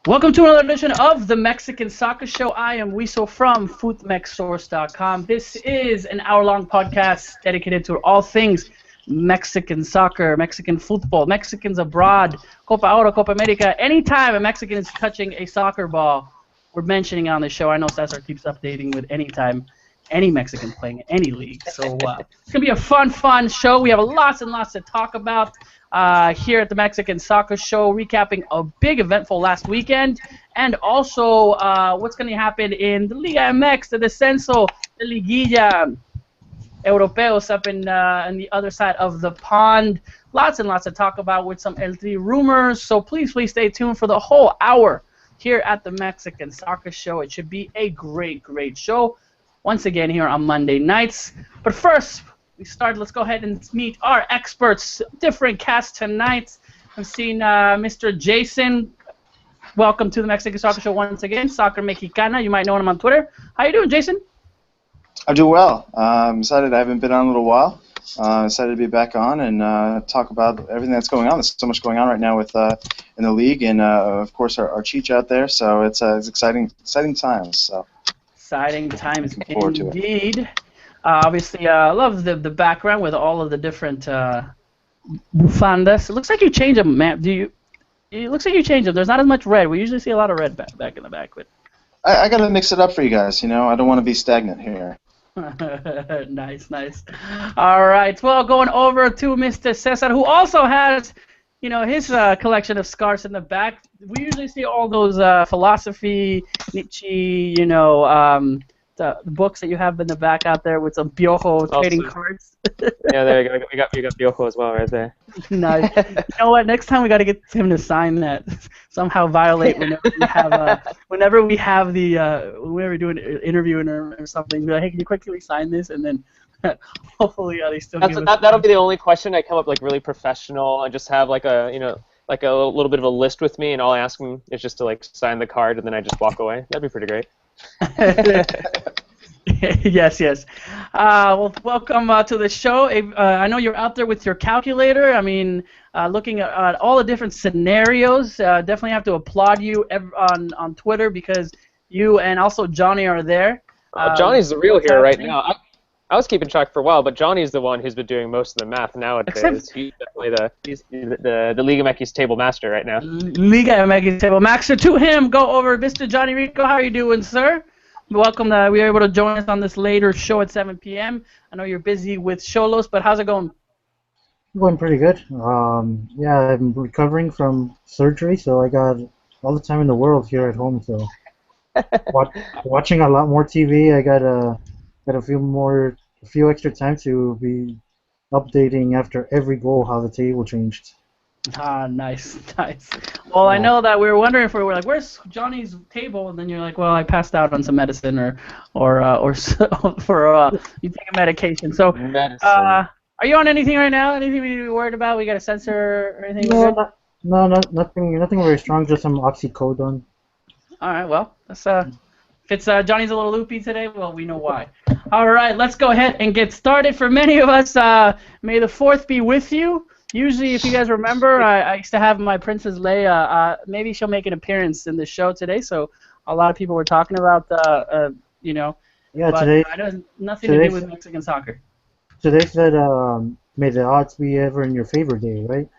Welcome to another edition of the Mexican Soccer Show. I am Wiso from FootMexSource.com. This is an hour-long podcast dedicated to all things Mexican soccer, Mexican football, Mexicans abroad, Copa Oro, Copa America. Anytime a Mexican is touching a soccer ball, we're mentioning it on the show. I know Cesar keeps updating with anytime any Mexican playing in any league. So it's going to be a fun show. We have lots and lots to talk about here at the Mexican Soccer Show, recapping a big eventful last weekend, and also what's going to happen in the Liga MX, the Descenso, the Liguilla, Europeos up in the other side of the pond. Lots and lots to talk about with some El Tri rumors. So please stay tuned for the whole hour here at the Mexican Soccer Show. It should be a great show once again here on Monday nights. But first, let's go ahead and meet our experts. Different cast tonight. I've seen Mr. Jason. Welcome to the Mexican Soccer Show once again. Soccer Mexicana. You might know him on Twitter. How you doing, Jason? I'm doing well. I'm excited. I haven't been on in a little while. Excited to be back on and talk about everything that's going on. There's so much going on right now with in the league, and of course our Cheech out there. So it's exciting times. So exciting times indeed. Obviously, I love the background with all of the different bufandas. It looks like you changed them, man. It looks like you changed them. There's not as much red. We usually see a lot of red back in the back. But I got to mix it up for you guys. You know, I don't want to be stagnant here. Nice. All right. Well, going over to Mr. Cesar, who also has, his collection of scarves in the back. We usually see all those philosophy, Nietzsche, the books that you have in the back out there with some Piojo trading cards. Yeah, there you go. You got Piojo as well right there. Nice. You know what? Next time we got to get him to sign that. Somehow violate whenever we do an interview or something. Be like, hey, can you quickly sign this? And then hopefully they still give us. That'll be the only question. I come up like really professional and just have like a like a little bit of a list with me, and all I ask him is just to like sign the card, and then I just walk away. That'd be pretty great. Yes. Well, welcome to the show. I know you're out there with your calculator. I mean, looking at all the different scenarios. Definitely have to applaud you on Twitter because you and also Johnny are there. Johnny's the real hero right now. I was keeping track for a while, but Johnny's the one who's been doing most of the math nowadays. He's definitely the Liga MX table master right now. Liga MX table master. To him, go over Mr. Johnny Rico. How are you doing, sir? Welcome. We were able to join us on this later show at 7 p.m. I know you're busy with Xolos, but how's it going? Going pretty good. Yeah, I'm recovering from surgery, so I got all the time in the world here at home. So watching a lot more TV. I got a few extra time to be updating after every goal how the table changed. Nice. Well, I know that we were wondering if we were like, where's Johnny's table? And then you're like, well, I passed out on some medicine or you take a medication. So, are you on anything right now? Anything we need to be worried about? We got a sensor or anything? No, nothing very strong. Just some oxycodone. All right. Well, that's if it's Johnny's a little loopy today, well, we know why. All right, let's go ahead and get started. For many of us, may the 4th be with you. Usually, if you guys remember, I used to have my Princess Leia. Maybe she'll make an appearance in the show today. So a lot of people were talking about, Yeah, but today. I don't nothing to do with Mexican soccer. Today said, may the odds be ever in your favor day, right?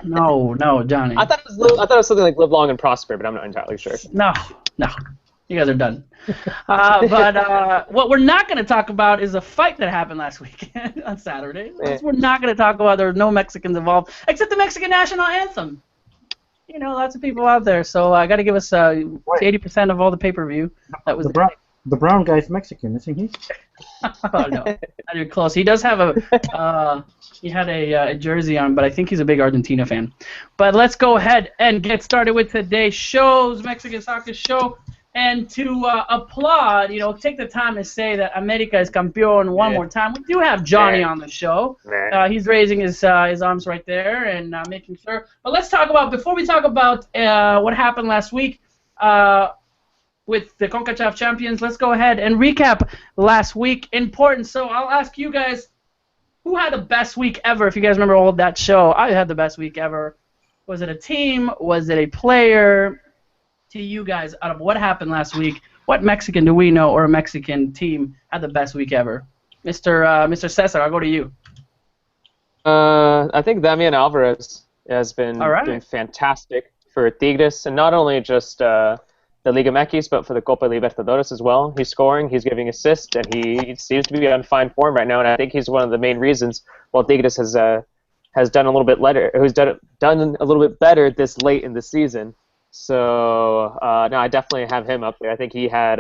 No, Johnny. I thought it was something like live long and prosper, but I'm not entirely sure. No. You guys are done. But what we're not going to talk about is a fight that happened last weekend on Saturday. We're not going to talk about. There were no Mexicans involved except the Mexican national anthem. Lots of people out there. So I got to give us 80% of all the pay-per-view. That was the brown guy's Mexican, isn't he? Oh no, not even close. He does have he had a jersey on, but I think he's a big Argentina fan. But let's go ahead and get started with today's show's Mexican Soccer Show. And to applaud, take the time to say that America is Campeon one more time. We do have Johnny on the show. He's raising his arms right there and making sure. But let's talk about, before we talk about what happened last week with the CONCACAF champions, let's go ahead and recap last week. Important. So I'll ask you guys, who had the best week ever? If you guys remember all of that show, I had the best week ever. Was it a team? Was it a player? To you guys, out of what happened last week, what Mexican do we know or a Mexican team had the best week ever? Mr. Cesar, I'll go to you. I think Damian Alvarez has been doing fantastic for Tigres, and not only just the Liga MX, but for the Copa Libertadores as well. He's scoring, he's giving assists, and he seems to be on fine form right now. And I think he's one of the main reasons why Tigres has done a little bit done a little bit better this late in the season. So no, I definitely have him up there. I think he had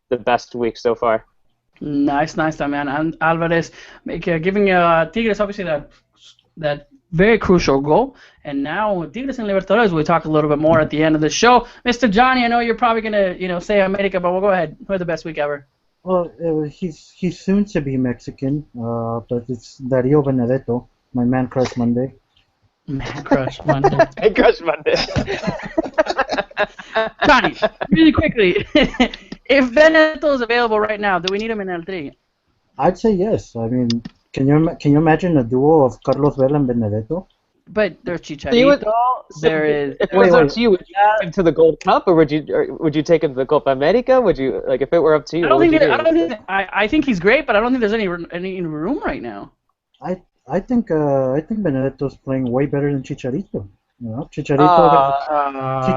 the best week so far. Nice, man. And Alvarez giving Tigres obviously that very crucial goal. And now Tigres and Libertadores, we'll talk a little bit more at the end of the show. Mr. Johnny, I know you're probably gonna say America, but we'll go ahead. Who had the best week ever? Well, he's soon to be Mexican, but it's Dario Benedetto, my man crush Monday. Man crush Monday. Man crush Monday. Johnny, really quickly, if Benedetto is available right now, do we need him in El3? I'd say yes. I mean, can you imagine a duo of Carlos Vela and Benedetto? But there's Chicharito. There is. If it was up to you, would you take him to the Gold Cup, or would you take him to the Copa America? Would you if it were up to you? I think he's great, but I don't think there's any room right now. I think Benedetto's playing way better than Chicharito. You know, Chicharito.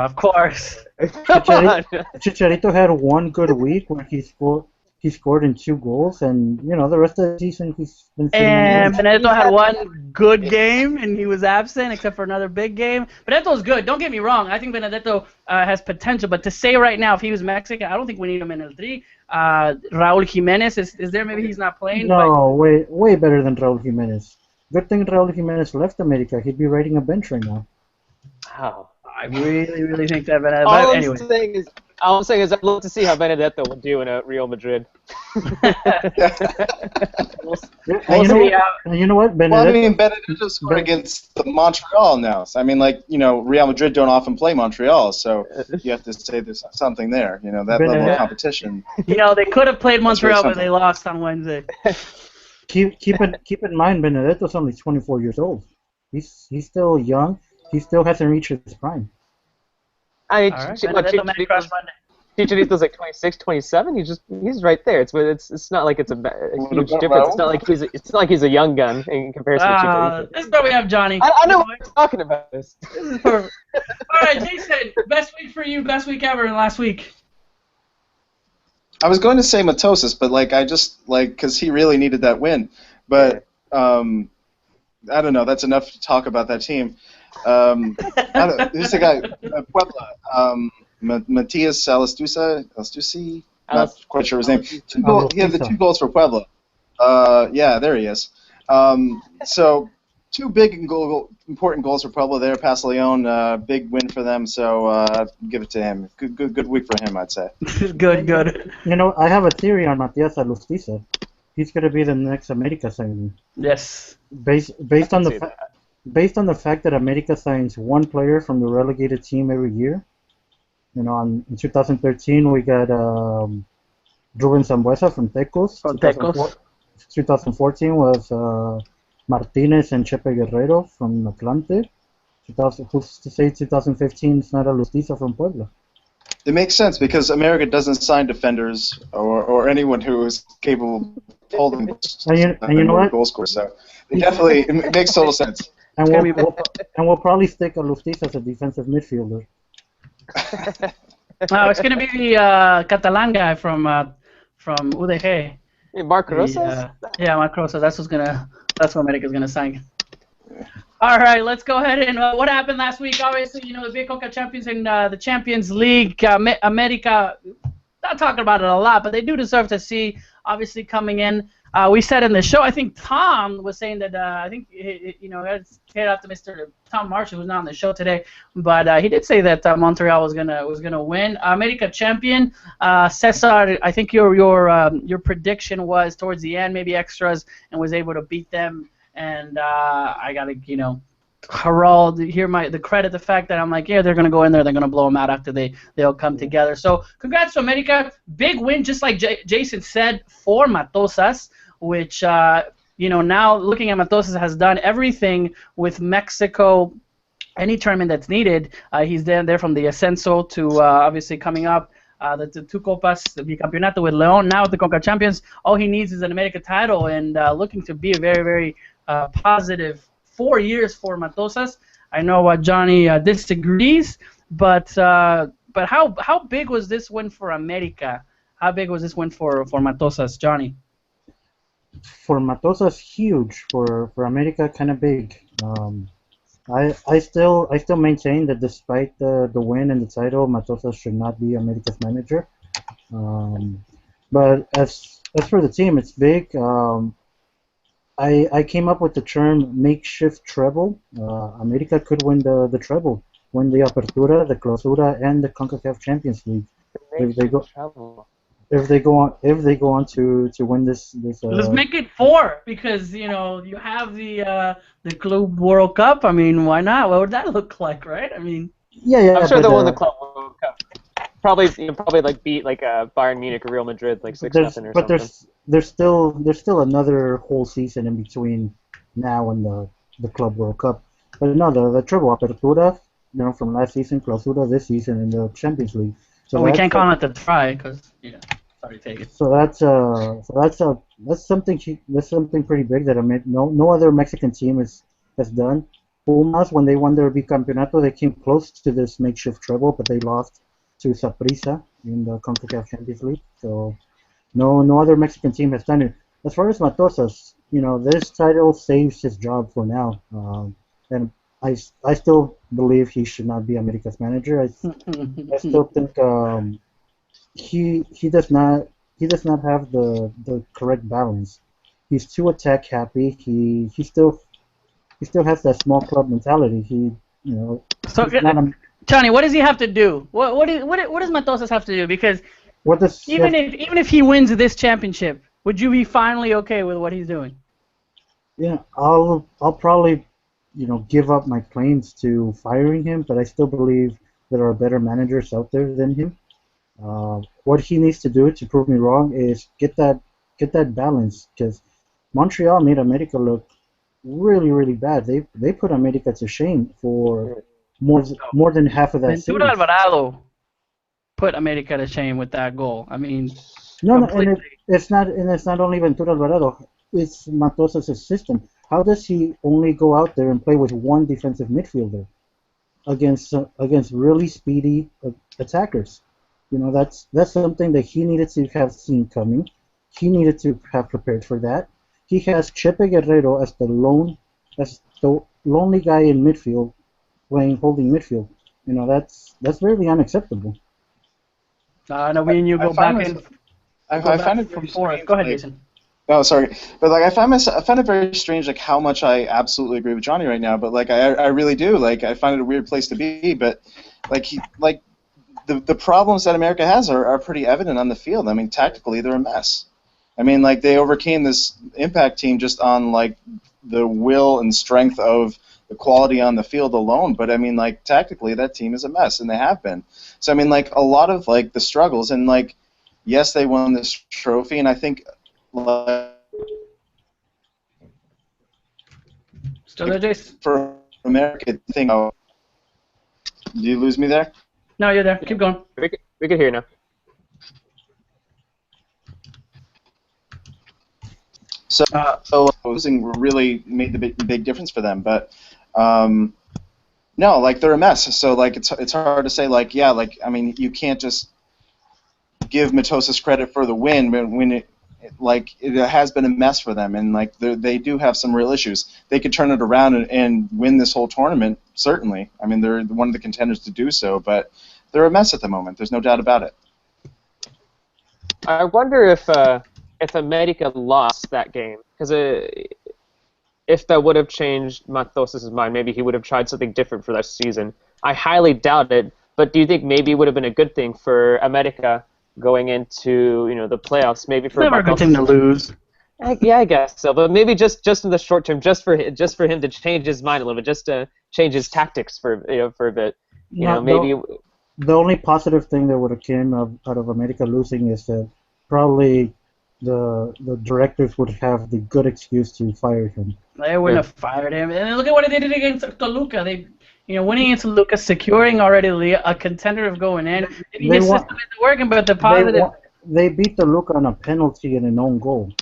Of course. Chicharito had one good week where he scored in 2 goals, and the rest of the season he's been. And Benedetto had one good game, and he was absent except for another big game. Benedetto's good. Don't get me wrong. I think Benedetto has potential, but to say right now if he was Mexican, I don't think we need him in El Tri. Raúl Jiménez is there? Maybe he's not playing. No, way better than Raúl Jiménez. Good thing Raúl Jiménez left America. He'd be riding a bench right now. Wow. I really think that Benedetto. All I'm saying is I'd love to see how Benedetto would do in a Real Madrid. You know what? Benedetto scored against Montreal now. So, I mean, Real Madrid don't often play Montreal, so you have to say there's something there. That level of competition. They could have played Montreal, but they lost on Wednesday. Keep in mind, Benedetto's only 24 years old. He's still young. He still hasn't reached his prime. I mean, Chicharito's like 26, 27. He's right there. It's not like it's a huge difference. It's not like he's a young gun in comparison to Chicharito. This is where we have Johnny. I know what you're talking about. This is perfect. All right, Jason. Best week for you. Best week ever in last week. I was going to say Matosas, but because he really needed that win. But I don't know. That's enough to talk about that team. Who's the guy? Puebla. Matias Alastusi? Not quite sure his name. He had the 2 goals for Puebla. Yeah, there he is. So 2 big important goals for Puebla there. Past Leon, big win for them. So give it to him. Good week for him, I'd say. Good. I have a theory on Matias Alastusi. He's going to be the next America signing. Yes. Based on the fact that America signs 1 player from the relegated team every year. In 2013 we got Ruben Sambuesa from Tecos. 2014 was Martinez and Chepe Guerrero from Atlante. Who's to say 2015 is not Alustiza from Puebla? It makes sense because America doesn't sign defenders or anyone who is capable of holding goal scorers. So it makes total sense. And we'll probably stick Alustiza as a defensive midfielder. It's going to be the Catalan guy from UDG. Marc Rosas? Marc Rosas. That's what America's going to sign. All right, let's go ahead and what happened last week? Obviously, the big Coca champions in the Champions League. America, not talking about it a lot, but they do deserve to see. Obviously, coming in. We said in the show, I think Tom was saying that I think head out to Mr. Tom Marshall, who's not on the show today, but he did say that Montreal was gonna win. America champion. Cesar, I think your prediction was towards the end, maybe extras, and was able to beat them. And I gotta herald the credit, the fact that I'm like, yeah, they're gonna go in there, they're gonna blow them out after they'll come together. So congrats to America, big win, just like Jason said, for Matosas, which now looking at Matosas has done everything with Mexico any tournament that's needed. He's there from the Ascenso to obviously coming up. The two Copas, the Campeonato with León, now with the Conca Champions. All he needs is an America title, and looking to be a very, very positive 4 years for Matosas. I know Johnny disagrees, but how big was this win for America? How big was this win for Matosas, Johnny? For Matosas, huge. For America, kind of big. I still maintain that despite the win and the title, Matosas should not be America's manager. But as for the team, it's big. I came up with the term makeshift treble. America could win the treble, win the Apertura, the Clausura, and the CONCACAF Champions League. If they go on to win this. Let's make it 4 because you have the Club World Cup. I mean, why not? What would that look like, right? I mean, yeah. I'm sure they'll win the Club World Cup. Probably like beat like Bayern Munich or Real Madrid like 6-0 or something. But there's still another whole season in between now and the Club World Cup. But no, the treble Apertura, from last season, Clausura this season, in the Champions League. So we can't call it the try because sorry, take it. So that's something pretty big that no other Mexican team has done. Pumas, when they won their bicampeonato, they came close to this makeshift treble, but they lost to Saprissa in the CONCACAF Champions League. So no other Mexican team has done it. As far as Matosas, this title saves his job for now, and I still believe he should not be America's manager. I still think he does not have the correct balance. He's too attack happy. He still has that small club mentality. Johnny, what does he have to do? What does Matosas have to do? Because even if he wins this championship, would you be finally okay with what he's doing? Yeah, I'll probably give up my claims to firing him, but I still believe there are better managers out there than him. What he needs to do to prove me wrong is get that balance, because Montreal made America look really, really bad. They put America to shame for more than half of that Ventura series. Alvarado put America to shame with that goal. I mean, no, and it's not only Ventura Alvarado. It's Matosas' system. How does he only go out there and play with one defensive midfielder against really speedy attackers? That's something that he needed to have seen coming. He needed to have prepared for that. He has Chepe Guerrero as the lonely guy in midfield, holding midfield. That's really unacceptable. No, me and you go back in. I find it pretty strange. Go ahead, Jason. Oh, sorry, but I find it very strange, how much I absolutely agree with Johnny right now. But I really do. I find it a weird place to be. But the problems that America has are pretty evident on the field. I mean, tactically they're a mess. I mean, they overcame this Impact team just on the will and strength of the quality on the field alone. But I mean, tactically that team is a mess, and they have been. So I mean, a lot of the struggles, and yes, they won this trophy, and I think. Still there, Jason? For America, do you lose me there? No, you're there. Keep going. We can hear you now. So losing really made the big difference for them, but no, they're a mess. So it's hard to say I mean, you can't just give Matosas credit for the win, but when it has been a mess for them, and they do have some real issues. They could turn it around and win this whole tournament, certainly. I mean, they're one of the contenders to do so, but they're a mess at the moment. There's no doubt about it. I wonder if America lost that game, because if that would have changed Matosas' mind, maybe he would have tried something different for that season. I highly doubt it, but do you think maybe it would have been a good thing for America going into the playoffs? Maybe for never a good thing to lose. Yeah, I guess so. But maybe just in the short term, just for him to change his mind a little bit, just to change his tactics for a bit. Maybe. The only positive thing that would have came out of America losing is that probably the directors would have the good excuse to fire him. They wouldn't have fired him. And look at what they did against Toluca. winning against Lucas, securing already a contender of going in. Maybe his system isn't working, but the positive. They beat the Luca on a penalty and an own goal.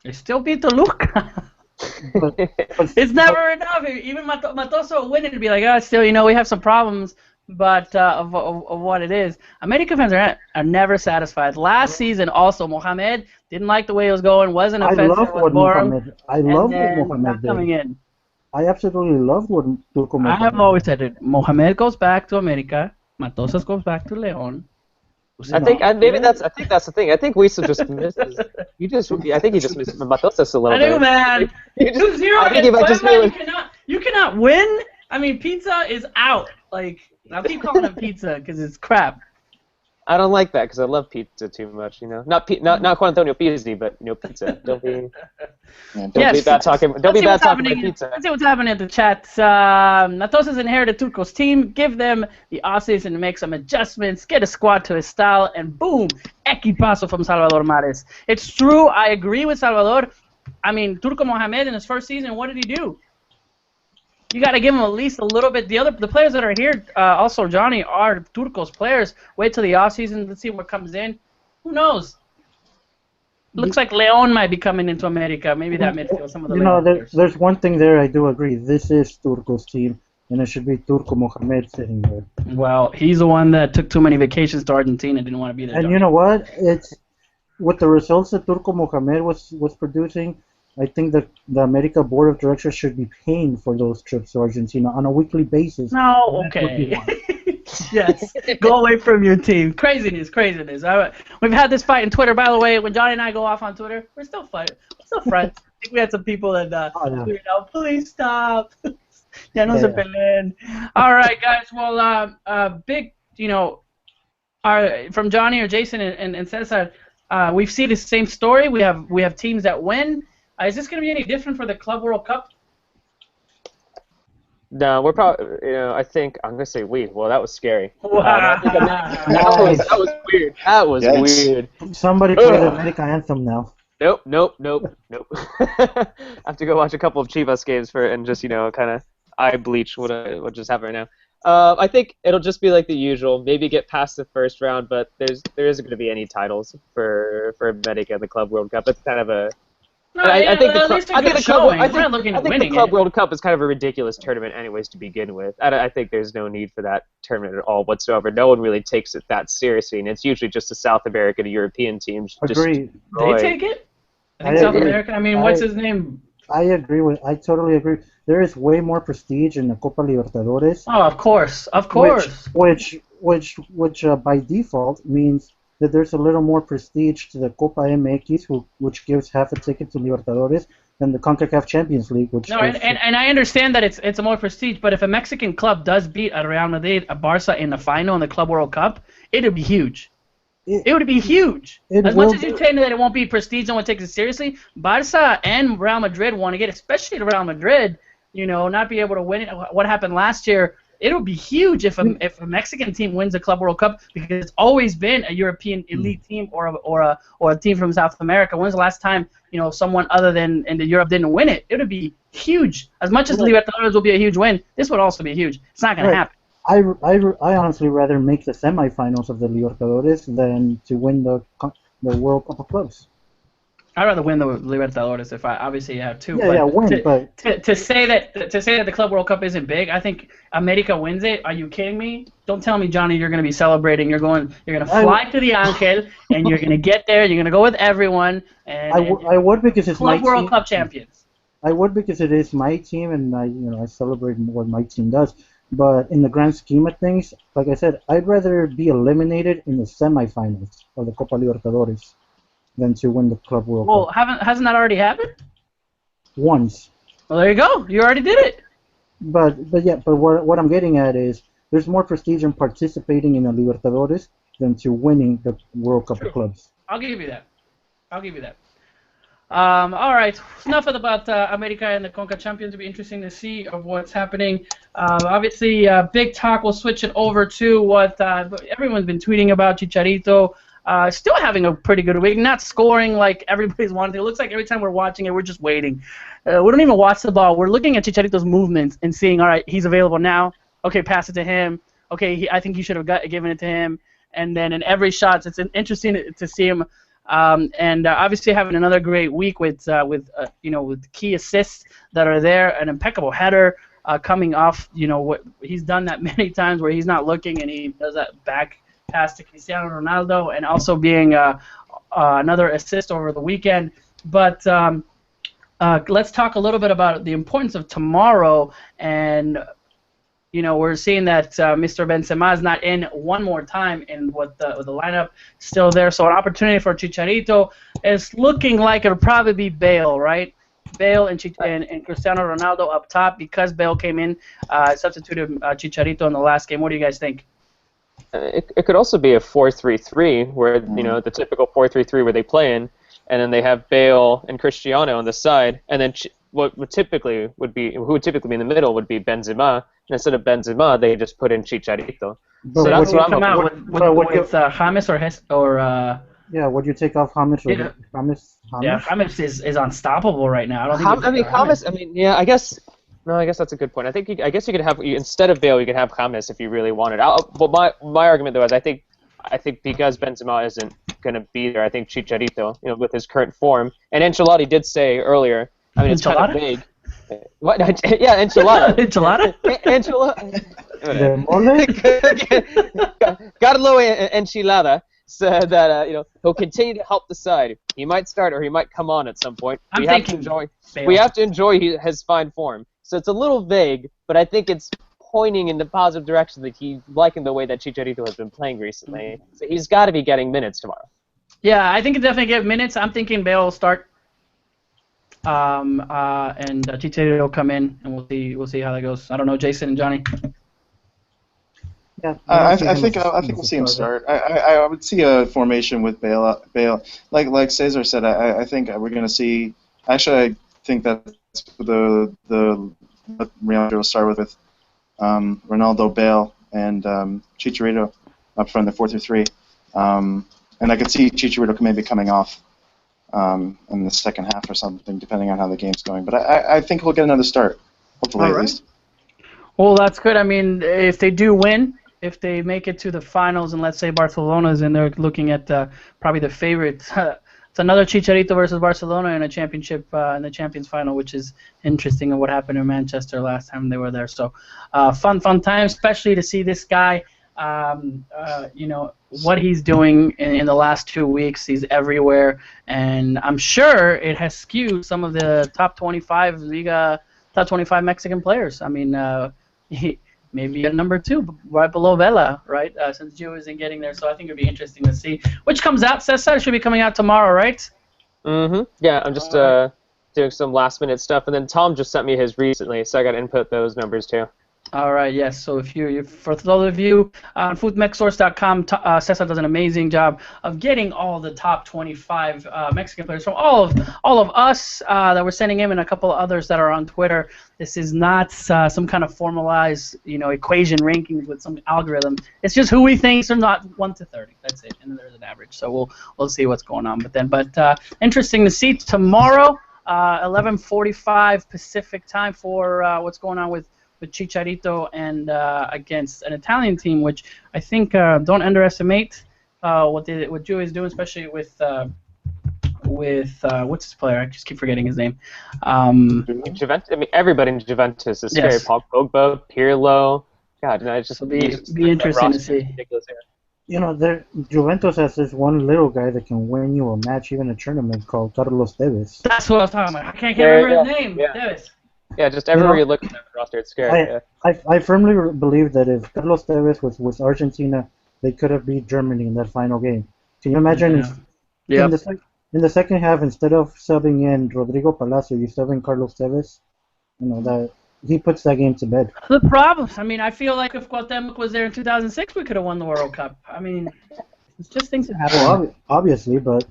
They still beat the Luca. It's never enough. Even Matoso winning to be like, still, we have some problems, but of what it is. America fans are never satisfied. Last season, also, Mohamed didn't like the way it was going, wasn't offensive. I love what Mohamed did. Coming in. I absolutely love what Turco Mohamed I have always said it. Mohamed goes back to America. Matosas goes back to Leon. I think that's the thing. I think Wiesel just misses. I think he just misses Matosas a little bit. I know, man. 2-0. You cannot win. I mean, pizza is out. Like, I'll keep calling it pizza because it's crap. I don't like that because I love pizza too much. Not Juan Antonio Pizzi, but pizza. Don't be bad talking. Don't be bad talking about pizza. Let's see what's happening in the chat. Matosas inherited Turco's team. Give them the offseason to make some adjustments, get a squad to his style, and boom, equipazo from Salvador Mares. It's true. I agree with Salvador. I mean, Turco Mohamed in his first season, what did he do? You got to give him at least a little bit. The players that are here, also Johnny, are Turco's players. Wait till the offseason. Let's see what comes in. Who knows? Looks like Leon might be coming into America. Maybe that midfield. Some of the there's one thing there I do agree. This is Turco's team, and it should be Turco Mohamed sitting there. Well, he's the one that took too many vacations to Argentina. Didn't want to be there. And Johnny. You know what? It's with the results that Turco Mohamed was producing. I think that the America Board of Directors should be paying for those trips to Argentina on a weekly basis. No, okay. Yes, go away from your team. Craziness. We've had this fight in Twitter, by the way. When Johnny and I go off on Twitter, we're still fighting. We're still friends. I think we had some people that tweeted out, please stop. Ya no se peleen. All right, guys. Well, big, from Johnny or Jason and Cesar, we've seen the same story. We have teams that win. Is this going to be any different for the Club World Cup? No, we're probably, I think, I'm going to say we. Well, that was scary. Wow. That was weird. That was weird. Somebody play the America anthem now. Nope. I have to go watch a couple of Chivas games and just, kind of eye bleach what just happened right now. I think it'll just be like the usual. Maybe get past the first round, but there isn't going to be any titles for America in the Club World Cup. It's kind of a... I think the Club World Cup is kind of a ridiculous tournament anyways to begin with. I think there's no need for that tournament at all whatsoever. No one really takes it that seriously, and it's usually just the South American and European teams. Agree. They take it? I think South America, what's his name? I totally agree. There is way more prestige in the Copa Libertadores. Oh, of course. Which by default means that there's a little more prestige to the Copa MX, which gives half a ticket to Libertadores, than the CONCACAF Champions League. And I understand that it's a more prestige, but if a Mexican club does beat a Real Madrid, a Barca in the final in the Club World Cup, it would be huge. It would be huge. As much as you say that it won't be prestige, no one takes it seriously, Barca and Real Madrid want to get, especially Real Madrid, not be able to win it. What happened last year, it would be huge if a Mexican team wins the Club World Cup, because it's always been a European elite team or a team from South America. When's the last time someone other than in Europe didn't win it? It would be huge. As much as Libertadores will be a huge win, this would also be huge. It's not going to happen. I honestly rather make the semifinals of the Libertadores than to win the World Cup of Clubs. I'd rather win the Libertadores if obviously you have two. But to say that the Club World Cup isn't big, I think America wins it. Are you kidding me? Don't tell me, Johnny, you're going to be celebrating. You're going to fly to the Angel and you're going to get there. You're going to go with everyone. I would, because it's my Club World Cup champions. I would, because it is my team, and I celebrate what my team does. But in the grand scheme of things, like I said, I'd rather be eliminated in the semifinals of the Copa Libertadores than to win the Club World Cup. Well, hasn't that already happened? Once. Well, there you go. You already did it. But what I'm getting at is there's more prestige in participating in the Libertadores than to winning the World Cup of Clubs. I'll give you that. All right. Enough about America and the CONCACAF champions. It'll be interesting to see of what's happening. Obviously, big talk. We'll switch it over to what everyone's been tweeting about. Chicharito still having a pretty good week, not scoring like everybody's wanting to. It looks like every time we're watching it, we're just waiting. We don't even watch the ball. We're looking at Chicharito's movements and seeing, all right, he's available now. Okay, pass it to him. Okay, I think you should have given it to him. And then in every shot, it's interesting to see him. And obviously having another great week with key assists that are there, an impeccable header coming off. What he's done that many times where he's not looking and he does that back pass to Cristiano Ronaldo, and also being another assist over the weekend. But let's talk a little bit about the importance of tomorrow. And we're seeing that Mr. Benzema is not in one more time, and with the lineup still there. So an opportunity for Chicharito is looking like it'll probably be Bale, right? Bale and Cristiano Ronaldo up top, because Bale came in, substituted Chicharito in the last game. What do you guys think? It could also be a 4-3-3, where the typical 4-3-3 where they play in, and then they have Bale and Cristiano on the side, and then who would typically be in the middle would be Benzema, and instead of Benzema, they just put in Chicharito. So that's what I'm out with James or yeah, would you take off James? Yeah, James is unstoppable right now. I guess. No, I guess that's a good point. I guess you could have, instead of Bale, you could have James if you really wanted. But my argument though is I think because Benzema isn't going to be there, I think Chicharito, with his current form, and Ancelotti did say earlier. I mean, it's kind of vague. What? Yeah, enchilada. Enchilada? Carlo Enchilada said that he'll continue to help the side. He might start or he might come on at some point. We have to enjoy his fine form. So it's a little vague, but I think it's pointing in the positive direction that he's liking the way that Chicharito has been playing recently. So he's got to be getting minutes tomorrow. Yeah, I think it definitely get minutes. I'm thinking Bale will start, and Chicharito will come in, and we'll see how that goes. I don't know, Jason and Johnny. Yeah, I think we'll see him start. I would see a formation with Bale. Like Cesar said, I think we're going to see. Actually, I think that's the Real Madrid will start with Ronaldo, Bale, and Chicharito up front, the 4-3-3. And I could see Chicharito maybe coming off in the second half or something, depending on how the game's going. But I think he'll get another start, hopefully at least. Well, that's good. I mean, if they do win, if they make it to the finals, and let's say Barcelona's in there looking at probably the favorite, it's another Chicharito versus Barcelona in a championship in the Champions final, which is interesting of what happened in Manchester last time they were there. So fun time, especially to see this guy. What he's doing in the last 2 weeks. He's everywhere, and I'm sure it has skewed some of the top 25 Liga, top 25 Mexican players. I mean, he maybe at number 2, right below Vela, right? Since Gio isn't getting there, so I think it'd be interesting to see which comes out. Cesar, it should be coming out tomorrow, right? Yeah, I'm just doing some last-minute stuff, and then Tom just sent me his recently, so I got to input those numbers too. All right, yes. So for those of you on foodmexsource.com, Cesar does an amazing job of getting all the top 25 Mexican players from all of us that we're sending him, and a couple of others that are on Twitter. This is not some kind of formalized, equation rankings with some algorithm. It's just who we think from not 1 to 30. That's it, and then there's an average. So we'll see what's going on. But interesting to see tomorrow, 11:45 Pacific time for what's going on with Chicharito and against an Italian team, which I think don't underestimate what Gio is doing, especially with what's his player? I just keep forgetting his name. Juventus. I mean, everybody in Juventus is scary. Paul Pogba, Pirlo. God, it's just be interesting to see. Juventus has this one little guy that can win you a match, even a tournament, called Carlos Tevez. That's what I was talking about. I can't remember his name. Yeah. Tevez. Yeah, just everywhere you look at the roster, it's scary. I firmly believe that if Carlos Tevez was with Argentina, they could have beat Germany in that final game. Can you imagine in the second half, instead of subbing in Rodrigo Palacio, you sub in Carlos Tevez? That he puts that game to bed. The problems. I mean, I feel like if Cuauhtemoc was there in 2006, we could have won the World Cup. I mean, it's just things that happen. Well, obviously, but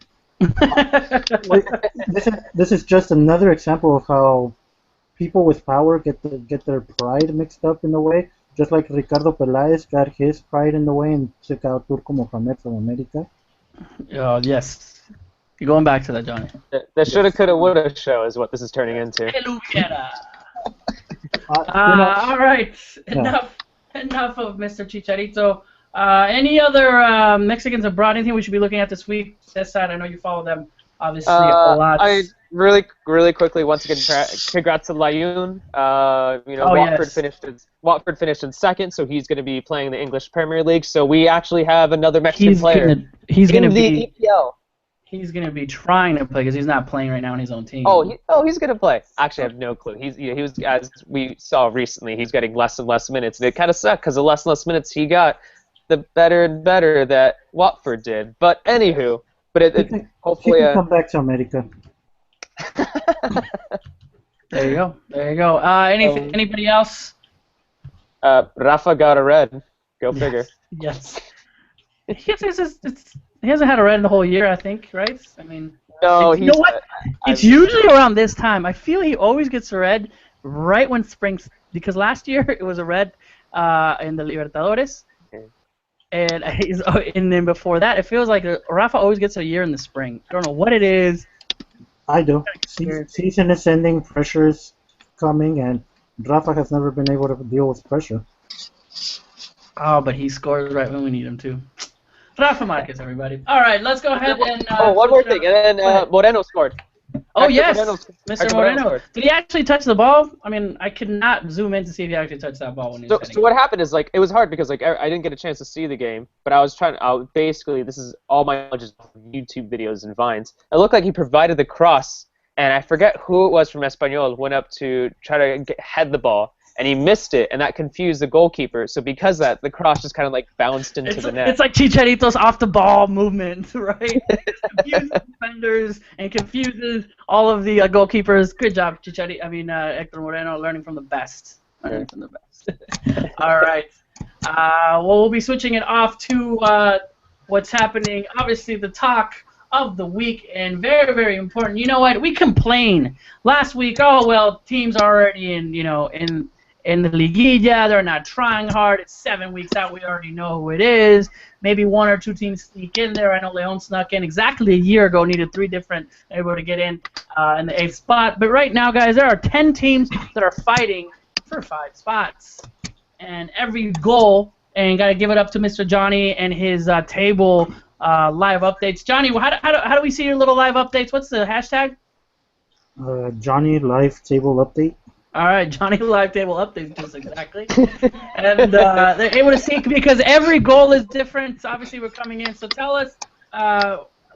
this is just another example of how people with power get their pride mixed up in a way, just like Ricardo Peláez got his pride in the way and took out Turco Mohamed from America. Yes. You're going back to that, Johnny. The shoulda, coulda, woulda show is what this is turning into. All right. Enough of Mr. Chicharito. Any other Mexicans abroad? Anything we should be looking at this week? This side, I know you follow them obviously a lot. I really quickly once again congrats to Layun. Watford finished in second, so he's going to be playing the English Premier League. So we actually have another Mexican player. He's going to be EPL. He's going to be trying to play because he's not playing right now in his own team. He's going to play. Actually, I have no clue. He was, as we saw recently, he's getting less and less minutes. And it kind of sucked because the less and less minutes he got, the better and better that Watford did. But anywho, hopefully he can come back to America. There you go. Anybody else? Rafa got a red. Go figure. Yes. He hasn't had a red in the whole year, I think, right? I mean, no. You know what? It's usually around this time. I feel he always gets a red right when spring, because last year it was a red in the Libertadores, and then before that, it feels like Rafa always gets a year in the spring. I don't know what it is. I do. Season is ending, pressure's coming, and Rafa has never been able to deal with pressure. Oh, but he scores right when we need him to. Rafa Marquez, everybody. All right, let's go ahead and... one more thing, and then Moreno scored. Oh, yes, Mr. Moreno. Did he actually touch the ball? I mean, I could not zoom in to see if he actually touched that ball when he was So what happened is, it was hard because, I didn't get a chance to see the game, but I was basically, this is all my knowledge is YouTube videos and Vines. It looked like he provided the cross, and I forget who it was from Espanyol, went up to try to head the ball, and he missed it, and that confused the goalkeeper. So because of that, the cross just kind of bounced into the net. It's like Chicharito's off-the-ball movement, right? It confuses defenders and confuses all of the goalkeepers. Good job, Chicharito. Hector Moreno, learning from the best. All right. We'll be switching it off to what's happening. Obviously, the talk of the week, and very, very important. You know what? We complain last week. Oh well, teams are already in the Liguilla, they're not trying hard. It's 7 weeks out. We already know who it is. Maybe one or two teams sneak in there. I know León snuck in exactly a year ago. Needed 3 different able to get in the 8th spot. But right now, guys, there are 10 teams that are fighting for 5 spots, and every goal. And got to give it up to Mr. Johnny and his table live updates. Johnny, how do we see your little live updates? What's the hashtag? Johnny Live Table Update. All right, Johnny Live Table Updates, just exactly. And they're able to see because every goal is different. Obviously, we're coming in. So tell us,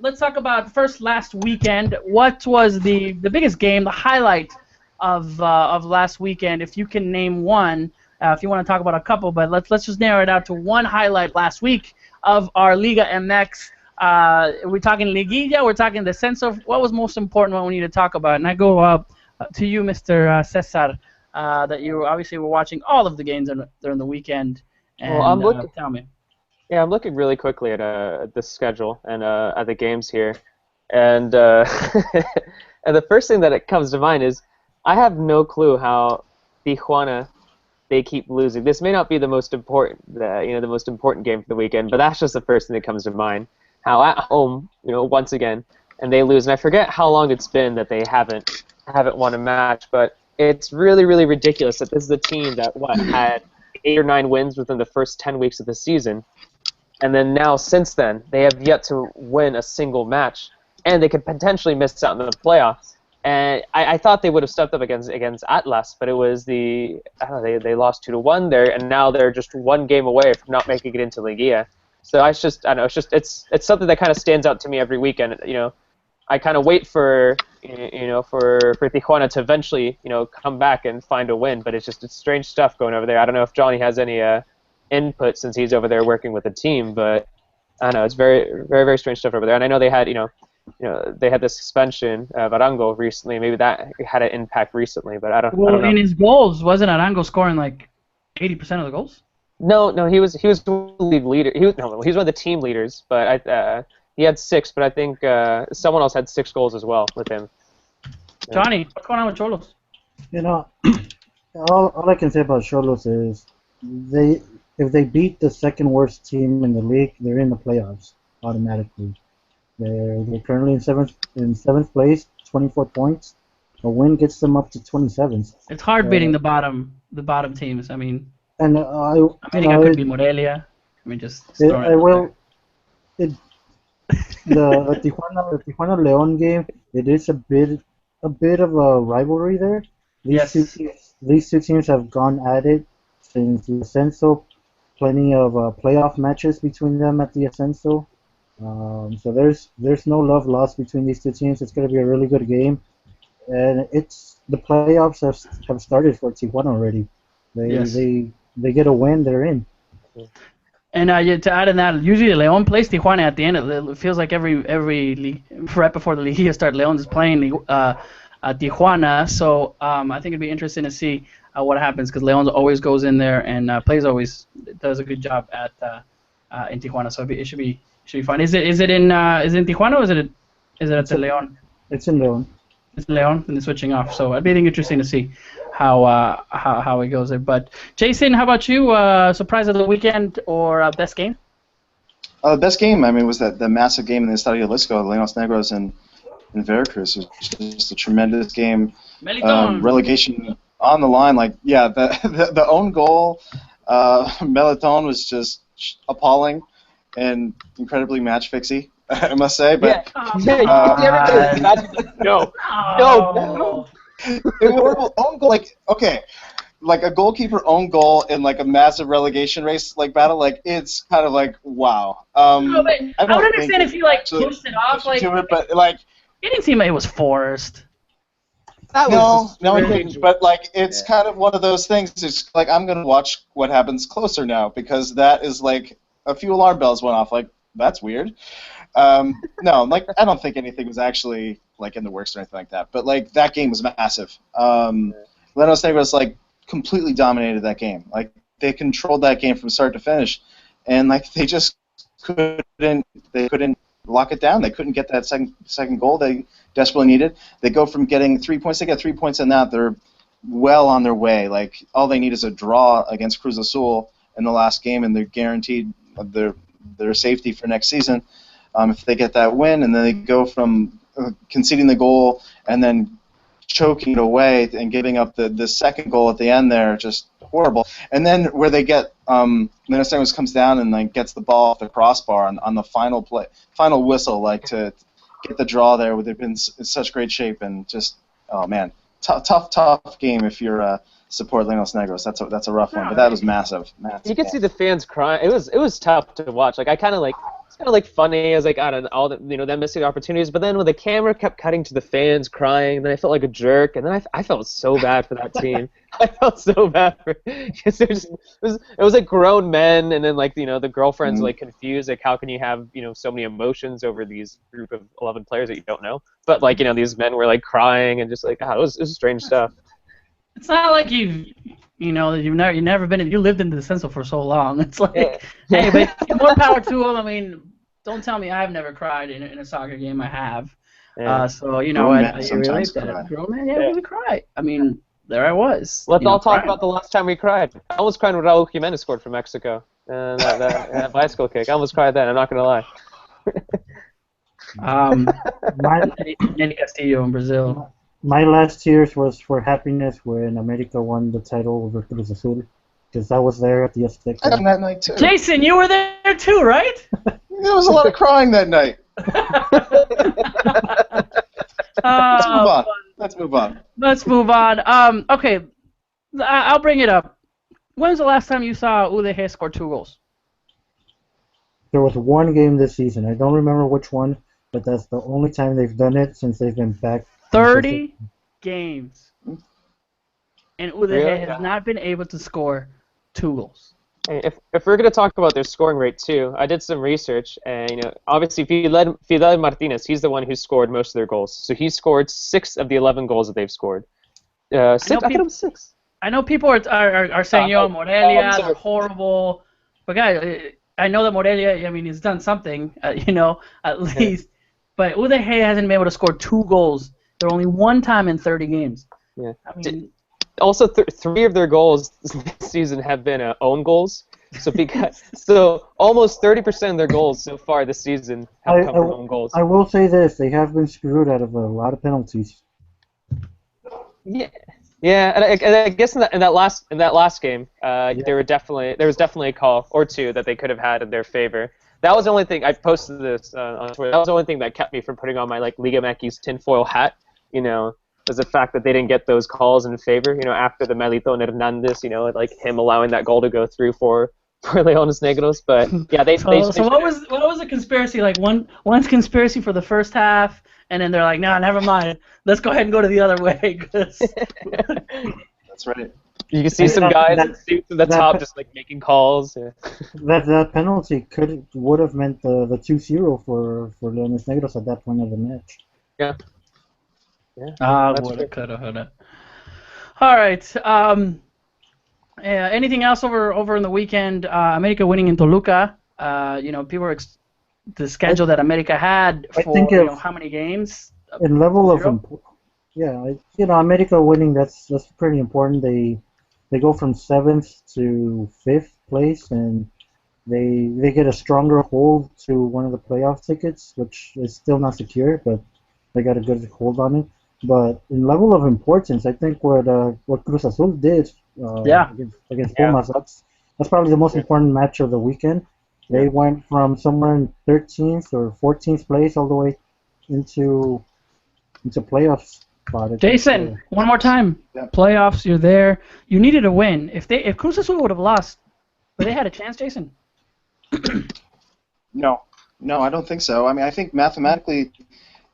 let's talk about last weekend. What was the biggest game, the highlight of last weekend? If you can name one, if you want to talk about a couple, but let's just narrow it out to one highlight last week of our Liga MX. We're talking Liguilla. We're talking the sense of what was most important, what we need to talk about. And I go to you, Mr. Cesar, that you obviously were watching all of the games during the weekend. And, tell me. Yeah, I'm looking really quickly at the schedule and at the games here, and and the first thing that comes to mind is I have no clue how Tijuana they keep losing. This may not be the most important, the most important game for the weekend, but that's just the first thing that comes to mind. How at home, once again, and they lose, and I forget how long it's been that they haven't won a match, but it's really, really ridiculous that this is a team that had 8 or 9 wins within the first 10 weeks of the season, and then now since then they have yet to win a single match, and they could potentially miss out in the playoffs. And I thought they would have stepped up against Atlas, but it was they lost 2-1 there, and now they're just 1 game away from not making it into Liguilla. So it's something that kind of stands out to me every weekend. I kind of wait for Tijuana to eventually come back and find a win, but it's strange stuff going over there. I don't know if Johnny has any input since he's over there working with the team, but I don't know, it's very, very, very strange stuff over there. And I know they had they had the suspension of Arango recently. Maybe that had an impact recently, but I don't know. Well, in his goals, wasn't Arango scoring 80% of the goals? No, he was the league leader. He was one of the team leaders, but he had 6. But I think someone else had 6 goals as well with him. Johnny, what's going on with Xolos? All I can say about Xolos is if they beat the second worst team in the league, they're in the playoffs automatically. They're currently in seventh place, 24 points. A win gets them up to 27th. It's hard beating the bottom teams. I mean, and America could be Morelia. I mean, just the Tijuana León game. It is a bit of a rivalry there. These two teams have gone at it since the Ascenso. Plenty of playoff matches between them at the Ascenso. So there's no love lost between these two teams. It's going to be a really good game, and the playoffs have started for Tijuana already. They get a win, they're in. And to add in that, usually León plays Tijuana at the end. It feels like every league, right before the Liguilla starts, León is playing Tijuana. So I think it'd be interesting to see what happens, because León always goes in there and does a good job in Tijuana. So it should be fun. Is it in Tijuana, or is it at the León? It's in León. It's León, and they're switching off. So it'd be interesting to see how it goes there. But Jason, how about you? Surprise of the weekend or best game? Best game, I mean, was the massive game in the Estadio Jalisco, Leones Negros and Veracruz. It was just a tremendous game. Relegation on the line. The own goal, Meliton was just appalling and incredibly match fixy, I must say. But no. It was own goal, like a goalkeeper own goal in like a massive relegation race battle. It's kind of wow. I would understand if you pushed it off but it didn't seem like it was forced. No, it didn't. But it's kind of one of those things. It's I'm gonna watch what happens closer now, because that is a few alarm bells went off. That's weird. No, I don't think anything was actually in the works or anything like that. But that game was massive. Leones Negros completely dominated that game. They controlled that game from start to finish, and they just couldn't lock it down. They couldn't get that second goal they desperately needed. They go from getting 3 points. They get 3 points in that. They're well on their way. All they need is a draw against Cruz Azul in the last game, and they're guaranteed their safety for next season. If they get that win, and then they go from conceding the goal and then choking it away and giving up the second goal at the end there, just horrible. And then where they get Leones comes down and gets the ball off the crossbar on the final whistle, to get the draw there. They've been in such great shape, and just tough game if you're support Leones Negros. That's a rough one, but that was massive. You could see the fans crying. It was tough to watch. I kind of it's kind of funny as all the them missing opportunities. But then when the camera kept cutting to the fans crying, then I felt like a jerk, and then I felt so bad for that team. I felt so bad for because it was grown men, and then the girlfriends confused, how can you have so many emotions over these group of 11 players that you don't know? But these men were crying and just it was strange stuff. It's not like you've never been. You lived in the Ascenso for so long. It's hey, but more power to them. I mean, don't tell me I've never cried in a soccer game. I have. Yeah. So I relate that. Grown man, we cry. I mean, there I was. Let's all talk about the last time we cried. I almost cried when Raul Jimenez scored for Mexico. And that bicycle kick. I almost cried then. I'm not gonna lie. Nelly Castillo in Brazil. My last tears was for happiness when America won the title over Cruz Azul, because I was there at the Azteca. I that night too. Jason, you were there too, right? There was a lot of crying that night. Let's move on. Okay, I'll bring it up. When was the last time you saw UDG score 2 goals? There was one game this season. I don't remember which one, but that's the only time they've done it since they've been back. 30 games, and UDG has not been able to score 2 goals. Hey, if we're going to talk about their scoring rate too, I did some research, and obviously Fidel Martinez, he's the one who scored most of their goals. So he scored 6 of the 11 goals that they've scored. 6. I thought it was 6. I know people are saying, Morelia, they're horrible, but guys, I know that Morelia, I mean, he's done something, at least, but UDG hasn't been able to score 2 goals. They're only 1 time in 30 games. Yeah. I mean, also, 3 of their goals this season have been own goals. So almost 30% of their goals so far this season have come from own goals. I will say this: they have been screwed out of a lot of penalties. Yeah, and I guess in that last game, there was definitely a call or two that they could have had in their favor. That was the only thing I posted this on Twitter. That was the only thing that kept me from putting on my Liga MX tinfoil hat. Was the fact that they didn't get those calls in favor. After the Melito and Hernandez, him allowing that goal to go through for Leones Negros. But yeah, So what was the conspiracy? One's conspiracy for the first half, and then they're like, no, never mind. Let's go ahead and go to the other way. That's right. You can see some guys in suits at the top just making calls. Yeah. That penalty would have meant the 2-0 for Leones Negros at that point of the match. Yeah. Woulda, coulda. All right. Anything else over in the weekend? America winning in Toluca. People were the schedule that America had for how many games? In level of America winning, that's pretty important. They go from 7th to 5th place, and they get a stronger hold to one of the playoff tickets, which is still not secure, but they got a good hold on it. But in level of importance, I think what Cruz Azul did against Pumas, that's probably the most important match of the weekend. They went from somewhere in 13th or 14th place all the way into playoffs. Jason, one more time. Yeah. Playoffs, you're there. You needed a win. If Cruz Azul would have lost, would they had a chance, Jason? No, I don't think so. I mean, I think mathematically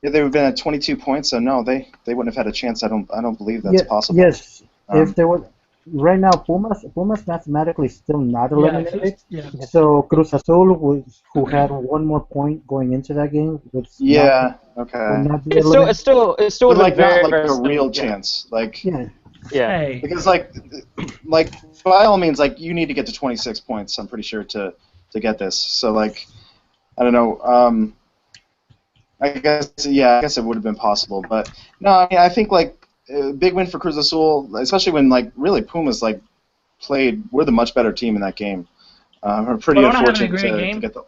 they would have been at 22 points, so no, they wouldn't have had a chance. I don't believe that's possible. Yes, if they were right now, Pumas mathematically still not eliminated. Yeah. So Cruz Azul, who had one more point going into that game, okay. It's still not a real chance. Because by all means, you need to get to 26 points. I'm pretty sure to get this. So I don't know. I guess it would have been possible, but no. I mean, I think a big win for Cruz Azul, especially when really Pumas played. We're the much better team in that game. We're pretty unfortunate to get the.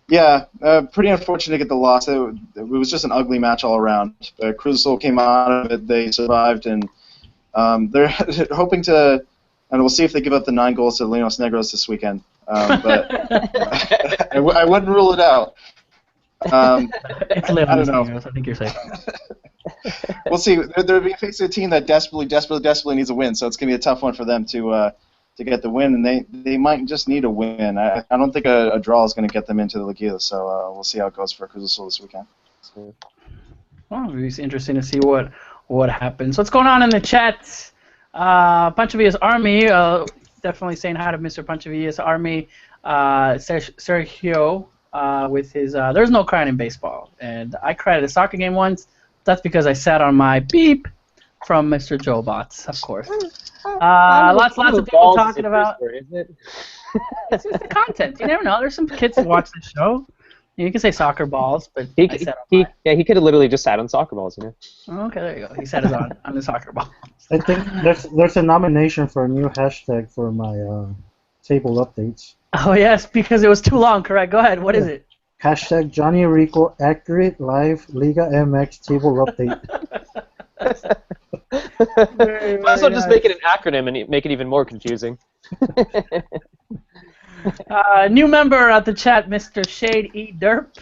Yeah, pretty unfortunate to get the loss. It was just an ugly match all around. But Cruz Azul came out of it. They survived, and they're hoping to. And we'll see if they give up the 9 goals to Leones Negros this weekend. But I wouldn't rule it out. It's I don't know. I think you're safe. We'll see. They're being faced with a team that desperately needs a win, so it's going to be a tough one for them to get the win, and they might just need a win. I don't think a draw is going to get them into the Liguilla, so we'll see how it goes for Cruz Azul this weekend. Well, it's interesting to see what happens. What's going on in the chat? Panchovilla's Army, definitely saying hi to Mr. Panchovilla's Army. Sergio with his there's no crying in baseball, and I cried at a soccer game once. That's because I sat on my beep from Mr. Joe Bots, of course. Lots of people talking about. It's just the content. You never know. There's some kids that watch this show. You can say soccer balls, but he could have literally just sat on soccer balls, Okay, there you go. He sat on the soccer ball. I think there's a nomination for a new hashtag for my table updates. Oh yes, because it was too long. Correct. Go ahead. What is it? Hashtag Johnny Rico accurate live Liga MX table update. Also, just make it an acronym and make it even more confusing. New member at the chat, Mr. Shade E. Derp.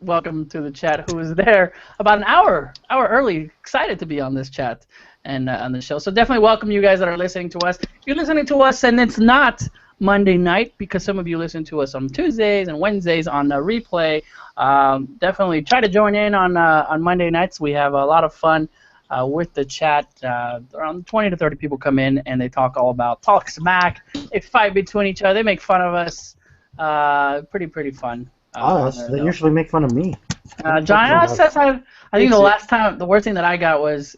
Welcome to the chat. Who is there about an hour early? Excited to be on this chat and on the show. So definitely welcome you guys that are listening to us. If you're listening to us and it's not Monday night, because some of you listen to us on Tuesdays and Wednesdays on the replay, definitely try to join in on Monday nights. We have a lot of fun with the chat. Around 20 to 30 people come in and they talk smack. They fight between each other. They make fun of us. Pretty fun. They usually make fun of me. John says I think the worst thing that I got was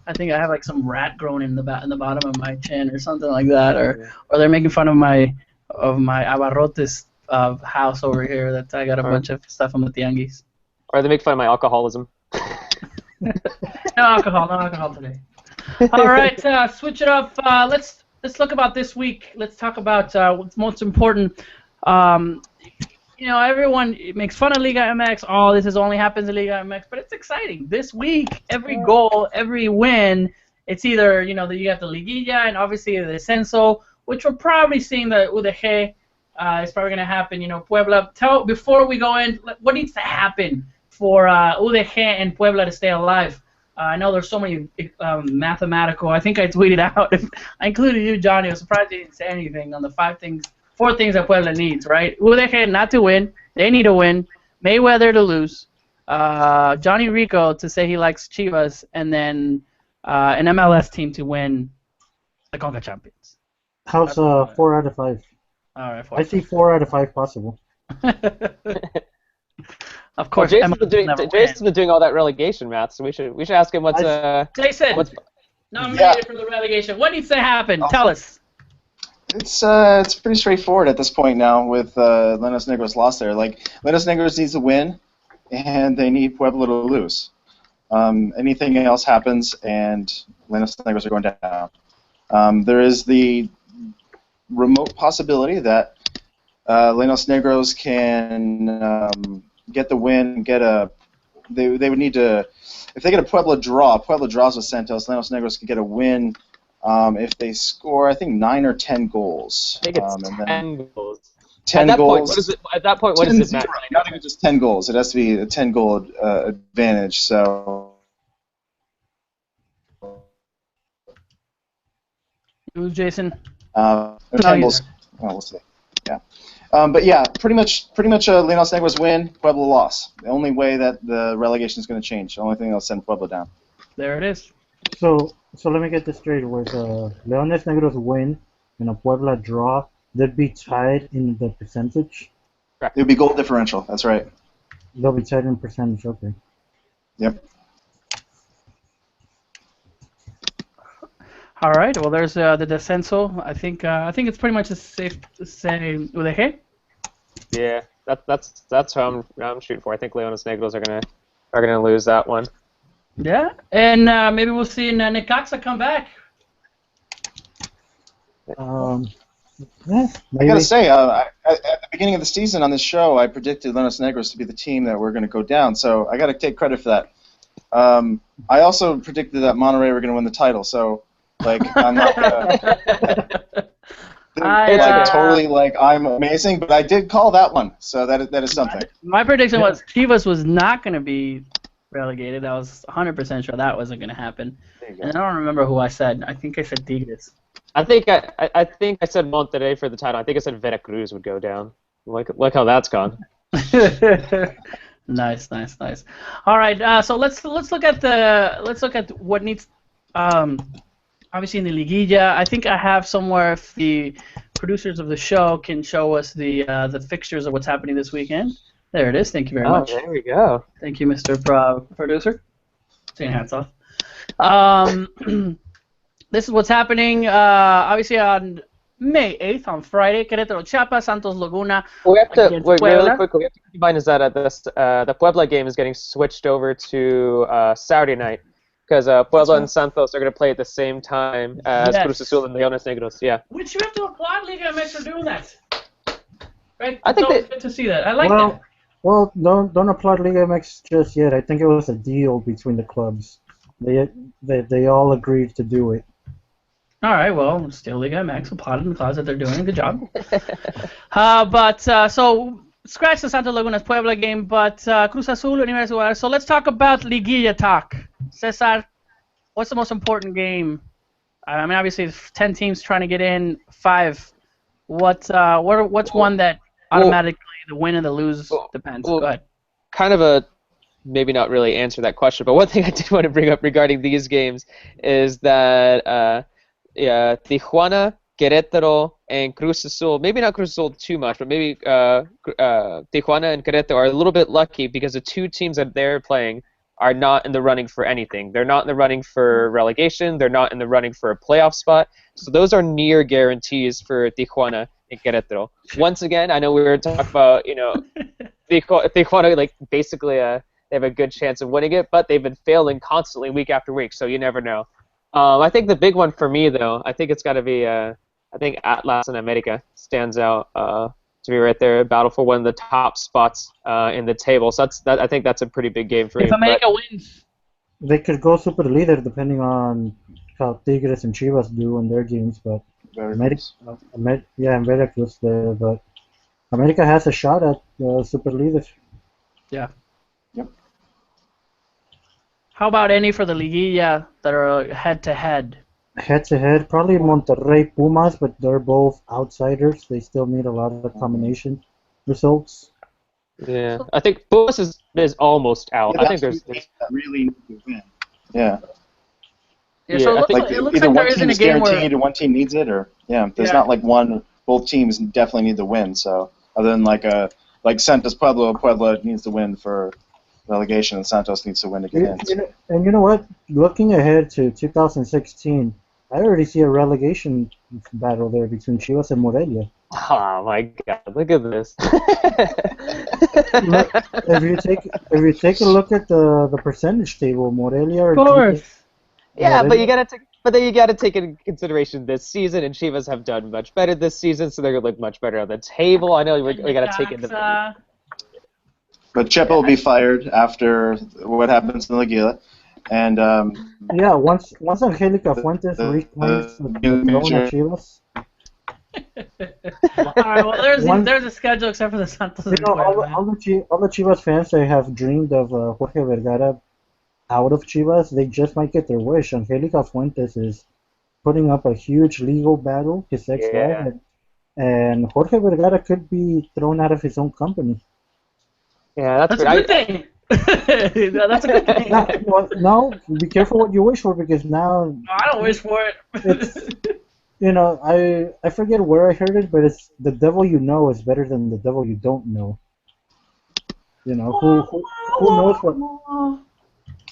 I think I have some rat growing in the bottom of my chin or something like that, or they're making fun of my abarrotes house over here that I got a bunch of stuff from the tianguis. Or they make fun of my alcoholism. No alcohol today. All right, switch it up. Let's let's look about this week. Let's talk about what's most important. Everyone makes fun of Liga MX. Oh, this only happens in Liga MX, but it's exciting. This week, every goal, every win, it's either you got the Liguilla and obviously the Descenso, which we're probably seeing the UDG is probably going to happen. Puebla. Before we go in, what needs to happen for UDG and Puebla to stay alive? I know there's so many mathematical. I think I tweeted out. I included you, Johnny. I was surprised you didn't say anything on the four things that Puebla needs, right? UDG not to win. They need to win. Mayweather to lose. Johnny Rico to say he likes Chivas, and then an MLS team to win the Conca Champions. How's 4 out of 5? All right, I see 4 out of 5 possible. Of course, Jason's been doing all that relegation math, so we should ask him what's Jason. Nominated for the relegation. What needs to happen? Tell us. It's pretty straightforward at this point now with Leones Negros lost there. Like, Leones Negros needs to win, and they need Puebla to lose. Anything else happens, and Leones Negros are going down. There is the remote possibility that Leones Negros can get the win, they would need to, if they get a Puebla draws with Santos, Leones Negros could get a win if they score, I think, 9 or 10 goals. I think it's 10 goals. 10 goals. At that point, what does it matter? Not even just 10 goals. It has to be a 10-goal advantage. So. Who's Jason? 10 goals. Oh, we'll see. Yeah. But yeah, pretty much Leones Negros win, Puebla loss. The only way that the relegation is going to change. The only thing that'll send Puebla down. There it is. So let me get this straight. With Leones Negros win and a Puebla draw, they'd be tied in the percentage? It would be goal differential. That's right. They'll be tied in percentage. Okay. Yep. All right. Well, there's the Descenso. I think it's pretty much safe to say UDG. Yeah, that's how I'm shooting for. I think Leones Negros are gonna lose that one. Yeah, and maybe we'll see Necaxa come back. Yeah, I gotta say, at the beginning of the season on this show, I predicted Leones Negros to be the team that were going to go down. So I got to take credit for that. I also predicted that Monterrey were going to win the title. So. Like, I'm not totally like I'm amazing, but I did call that one, so that is something. My prediction was Chivas was not going to be relegated. I was 100% sure that wasn't going to happen. And I don't remember who I said. I think I said Tigres. I think I said Monterrey for the title. I think I said Veracruz would go down. Look how that's gone. Nice. All right, so let's look at what needs. Obviously in the Liguilla, I think I have somewhere if the producers of the show can show us the fixtures of what's happening this weekend. There it is. Thank you very much. There we go. Thank you, Mr. Producer. Take your hats off. This is what's happening. Obviously on May 8th, on Friday, Querétaro Chiapas, Santos Laguna. We have to really quickly. We have to keep in mind is that the Puebla game is getting switched over to Saturday night. Because Puebla and Santos are going to play at the same time as Cruz Azul and Leones Negros. Yeah. Which you have to applaud Liga MX for doing that. Right? I think it's good to see that. I like that. Well, don't applaud Liga MX just yet. I think it was a deal between the clubs. They all agreed to do it. All right. Well, still Liga MX applauding the clubs that they're doing a good job. So scratch the Santos Laguna's Puebla game, but Cruz Azul, Universidad. So let's talk about Liguilla talk. Cesar, what's the most important game? I mean, obviously, 10 teams trying to get in, 5. What's one that automatically the win and the lose depends? Go ahead. Kind of maybe not really answer that question, but one thing I did want to bring up regarding these games is that Tijuana, Querétaro, and Cruz Azul, maybe not Cruz Azul too much, but maybe Tijuana and Querétaro are a little bit lucky because the two teams that they're playing are not in the running for anything. They're not in the running for relegation. They're not in the running for a playoff spot. So those are near guarantees for Tijuana and Querétaro. Once again, I know we were talking about, Tijuana, like, basically they have a good chance of winning it, but they've been failing constantly week after week, so you never know. I think the big one for me, though, I think it's got to be, I think Atlas and America stands out to be right there, battle for one of the top spots in the table. So I think that's a pretty big game for me. If America wins, they could go super leader depending on how Tigres and Chivas do in their games, but Veracruz there, but America has a shot at super leader. Yeah. Yep. How about any for the Liguilla that are head-to-head? Head-to-head, probably Monterrey Pumas, but they're both outsiders. They still need a lot of combination results. Yeah, I think Pumas is almost out. I think there's really need to win. Yeah. Yeah, so it looks either like one there isn't team a is game guaranteed or one team needs it, or there's not like one. Both teams definitely need to win. So other than like Santos Puebla needs to win for relegation, and Santos needs to win to get in. And you know what? Looking ahead to 2016, I already see a relegation battle there between Chivas and Morelia. Oh my God! Look at this. if you take a look at the percentage table, Morelia. Of course. Yeah, but then you gotta take into consideration this season, and Chivas have done much better this season, so they're gonna look much better on the table. I know we gotta take into. But Chepa will be fired after what happens in Liguilla, and yeah, once Angelica Fuentes reclaims the throne of Chivas. Alright, well, there's a schedule except for the Santos. You know, all the Chivas fans that have dreamed of Jorge Vergara out of Chivas, they just might get their wish. Angelica Fuentes is putting up a huge legal battle, his ex-wife, and Jorge Vergara could be thrown out of his own company. Yeah, that's a good thing. That's a good thing. No, be careful what you wish for, because now... No, I don't wish for it. You know, I forget where I heard it, but it's the devil you know is better than the devil you don't know. You know,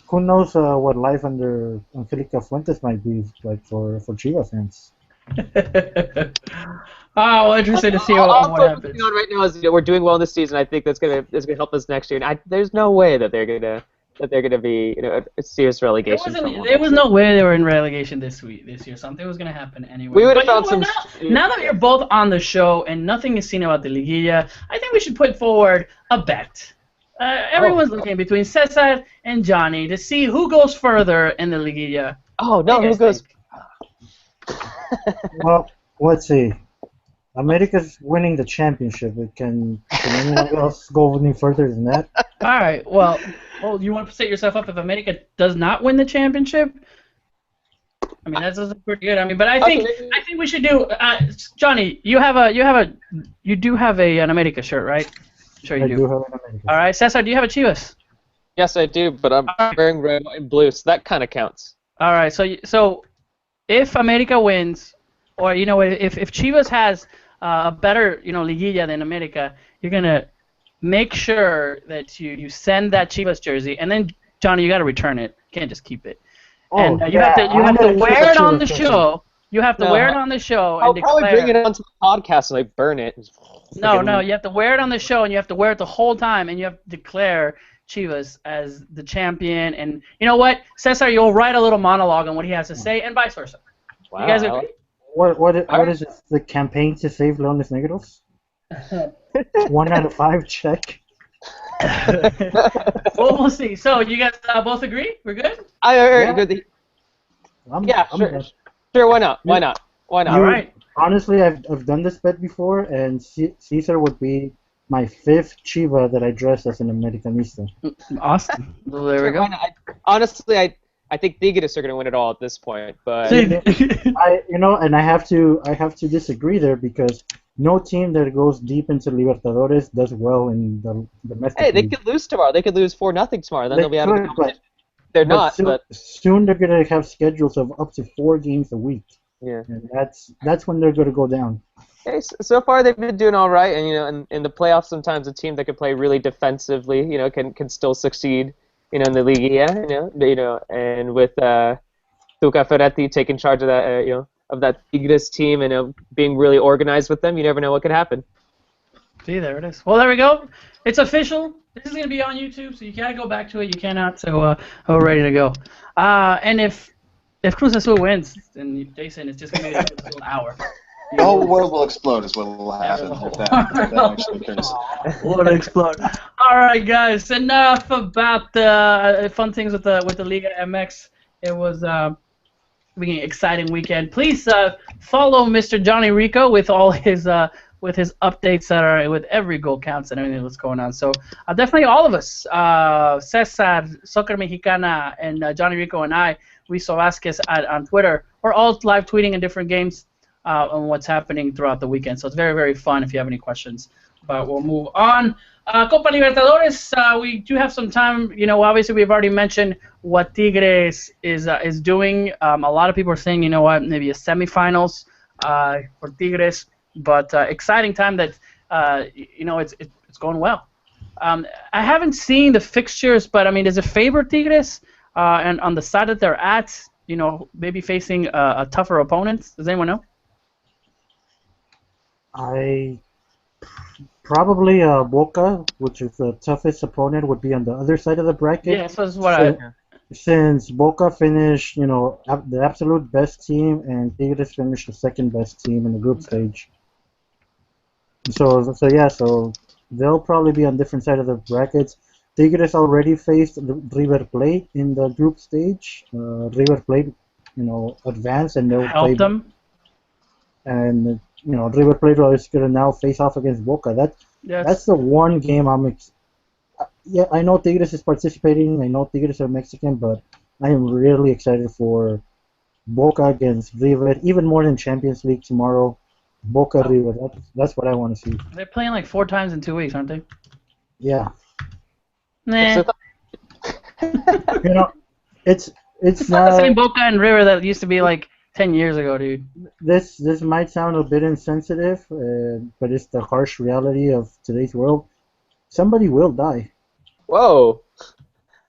who knows what life under Angelica Fuentes might be like for Chivas fans. Well, interesting to see what happens. On right now is we're doing well this season. I think that's gonna help us next year. And there's no way that they're gonna be a serious relegation. There was no way they were in relegation this year. Something was gonna happen anyway. We would have found some. Now that you're both on the show and nothing is seen about the Liguilla, I think we should put forward a bet. Everyone's looking between Cesar and Johnny to see who goes further in the Liguilla. Oh no, who goes? Well, let's see. America's winning the championship. Can anyone else go any further than that? All right. Well, you want to set yourself up if America does not win the championship? I mean, that's pretty good. I mean, but I think we should do. Johnny, you do have an America shirt, right? Sure you do. I do have an America. All right, Cesar, do you have a Chivas? Yes, I do, but I'm wearing red and blue, so that kind of counts. All right, so if America wins, or if Chivas has a better Liguilla than America, you're gonna make sure that you send that Chivas jersey, and then Johnny, you got to return it. You can't just keep it. And you have to wear it on the show. You have to wear it on the show and declare. I'll probably bring it onto the podcast and like burn it. No, you have to wear it on the show, and you have to wear it the whole time, and you have to declare Chivas as the champion. And you know what, Cesar, you'll write a little monologue on what he has to say, and vice versa. Wow. You guys agree? What is it? The campaign to save Leones Negros? 1 out of 5 check. Well, we'll see. So you guys both agree? We're good? Good. Sure, why not? All right. Honestly, I've done this bet before, and Cesar would be my 5th Chiva that I dressed as an Americanista. Awesome. Well, there we go. Honestly, I think Tigres are going to win it all at this point, but I have to disagree there, because no team that goes deep into Libertadores does well in the domestic league. They could lose tomorrow. They could lose 4-0 tomorrow. Then they'll be out of the competition. They're not. Soon they're going to have schedules of up to 4 games a week. Yeah. And that's when they're going to go down. Hey, so far they've been doing all right, and in the playoffs sometimes a team that can play really defensively, can still succeed, in the Liguilla, and with Tuca Ferretti taking charge of that, of that Tigres team and being really organized with them, you never know what could happen. See, there it is. Well, there we go. It's official. This is going to be on YouTube, so you got to go back to it. You cannot. So we're ready to go. And if If Cruz Azul wins, then Jason, it's just going to be a Cruz Azul hour. The whole world will explode is what will happen if that actually occurs. Will explode. All right, guys. Enough about the fun things with the Liga MX. It was an exciting weekend. Please follow Mr. Johnny Rico with all his updates that are with every goal counts and everything that's going on. So definitely all of us, Cesar, Soccer Mexicana, and Johnny Rico and I, Luiso Vasquez on Twitter, we're all live tweeting in different games on what's happening throughout the weekend. So it's very, very fun if you have any questions. But we'll move on. Copa Libertadores, we do have some time. You know, obviously we've already mentioned what Tigres is doing. A lot of people are saying, you know what, maybe a semifinals for Tigres. But exciting time that, you know, it's going well. I haven't seen the fixtures, but, I mean, does it favor Tigres? And on the side that they're at, you know, maybe facing a tougher opponent? Does anyone know? Probably Boca, which is the toughest opponent, would be on the other side of the bracket. Yeah, so that's what Since Boca finished, you know, the absolute best team, and Tigres finished the second best team in the group stage. So they'll probably be on different side of the brackets. Tigres already faced River Plate in the group stage. River Plate, you know, advanced, and they'll help them. And you know, River Plate is going to now face off against Boca. That's the one game yeah, I know Tigres is participating. I know Tigres are Mexican, but I am really excited for Boca against River, even more than Champions League tomorrow. Boca River. That's what I want to see. They're playing like 4 times in 2 weeks, aren't they? Yeah. Nah. You know, it's not the same Boca and River that used to be like 10 years ago, dude. This might sound a bit insensitive, but it's the harsh reality of today's world. Somebody will die. Whoa.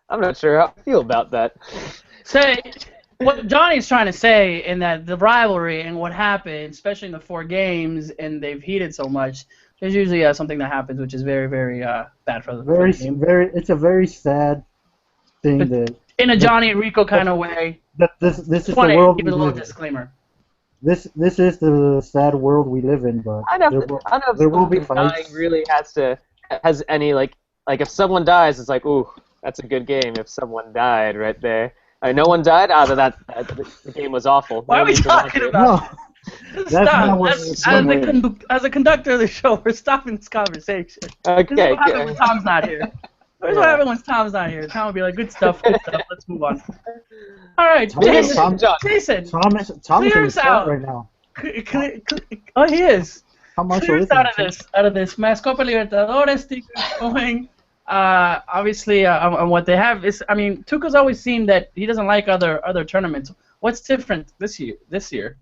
I'm not sure how I feel about that. Say, what Johnny's trying to say in that the rivalry and what happened, especially in the 4 games, and they've heated so much, there's usually something that happens which is very, very bad for the game. It's a very sad thing that in a Johnny Rico kind of way. That this is the world give we a little live disclaimer. This is the sad world we live in, but I know there will be fights. Dying really has any like if someone dies, it's like, ooh, that's a good game. If someone died right there, no one died. The game was awful. Why are we talking about? No, stop. As a conductor of the show, we're stopping this conversation. Okay. This is what happens when Tom's not here. This is what happens when Tom's not here. Tom will be like, good stuff. Let's move on. All right, Jason. Tom is in the out right now. Oh, he is. How much clears out of this mess. Copa Libertadores, Tigres going. Obviously, on what they have is, I mean, Tuca's always seen that he doesn't like other tournaments. What's different this year?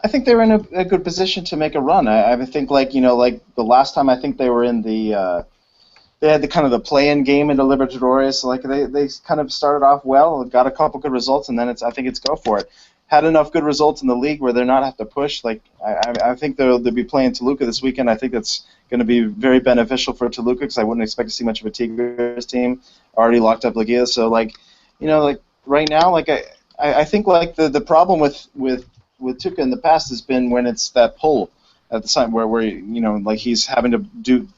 I think they were in a good position to make a run. I think, like the last time, I think they were in the they had the kind of the play-in game into Libertadores. So like they kind of started off well, got a couple good results, and then I think it's go for it. Had enough good results in the league where they're not have to push. Like I think they'll be playing Toluca this weekend. I think that's going to be very beneficial for Toluca because I wouldn't expect to see much of a Tigres team already locked up Liguilla. So like right now, like I think like the problem with Tuca in the past has been when it's that pull at the time where like he's having to do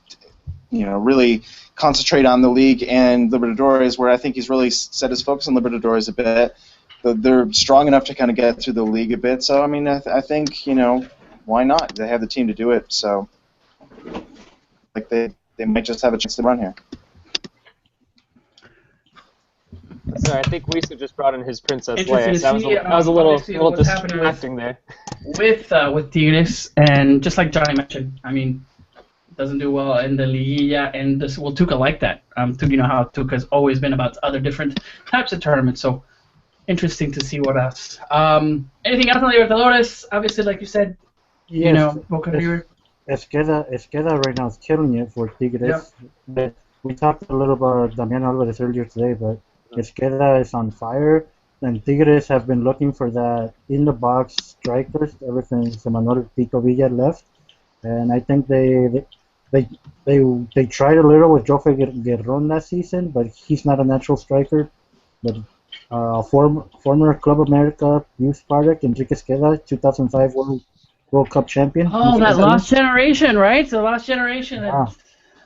really concentrate on the league and Libertadores, where I think he's really set his focus on Libertadores a bit. They're strong enough to kind of get through the league a bit. So I mean, I think why not? They have the team to do it. So like they might just have a chance to run here. Sorry, I think Lisa just brought in his Princess Leia. That was a little distracting there. With Tigres, and just like Johnny mentioned, I mean, doesn't do well in the Liguilla, and Tuca like that. You know how Tuca's always been about other different types of tournaments. So interesting to see what else. Anything else on Libertadores? Obviously, like you said, Boca River. Esqueda right now is killing it for Tigres. Yeah. We talked a little about Damian Alvarez earlier today, but Esqueda is on fire, and Tigres have been looking for that in-the-box strikers ever since Manuel Tito Villa left, and I think they tried a little with Jofe Guerrón last season, but he's not a natural striker. But former Club America youth product, Enrique Esqueda, 2005 World Cup champion. Oh, that lost generation, right? The lost generation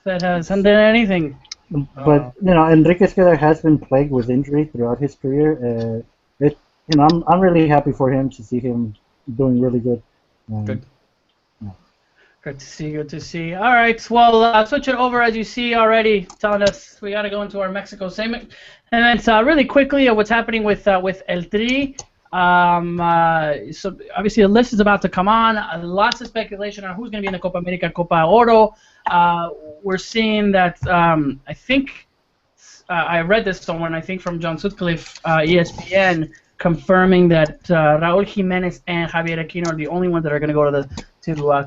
that hasn't done anything. But Enrique Esqueda has been plagued with injury throughout his career. I'm really happy for him to see him doing really good. Good. Good to see. Good to see. All right. Well, switch it over as you see already, telling us we got to go into our Mexico segment, and then really quickly what's happening with El Tri. So obviously the list is about to come on. Lots of speculation on who's going to be in the Copa America, Copa Oro. We're seeing that I think I read this somewhere, I think from John Sutcliffe, ESPN, confirming that Raúl Jiménez and Javier Aquino are the only ones that are going to go to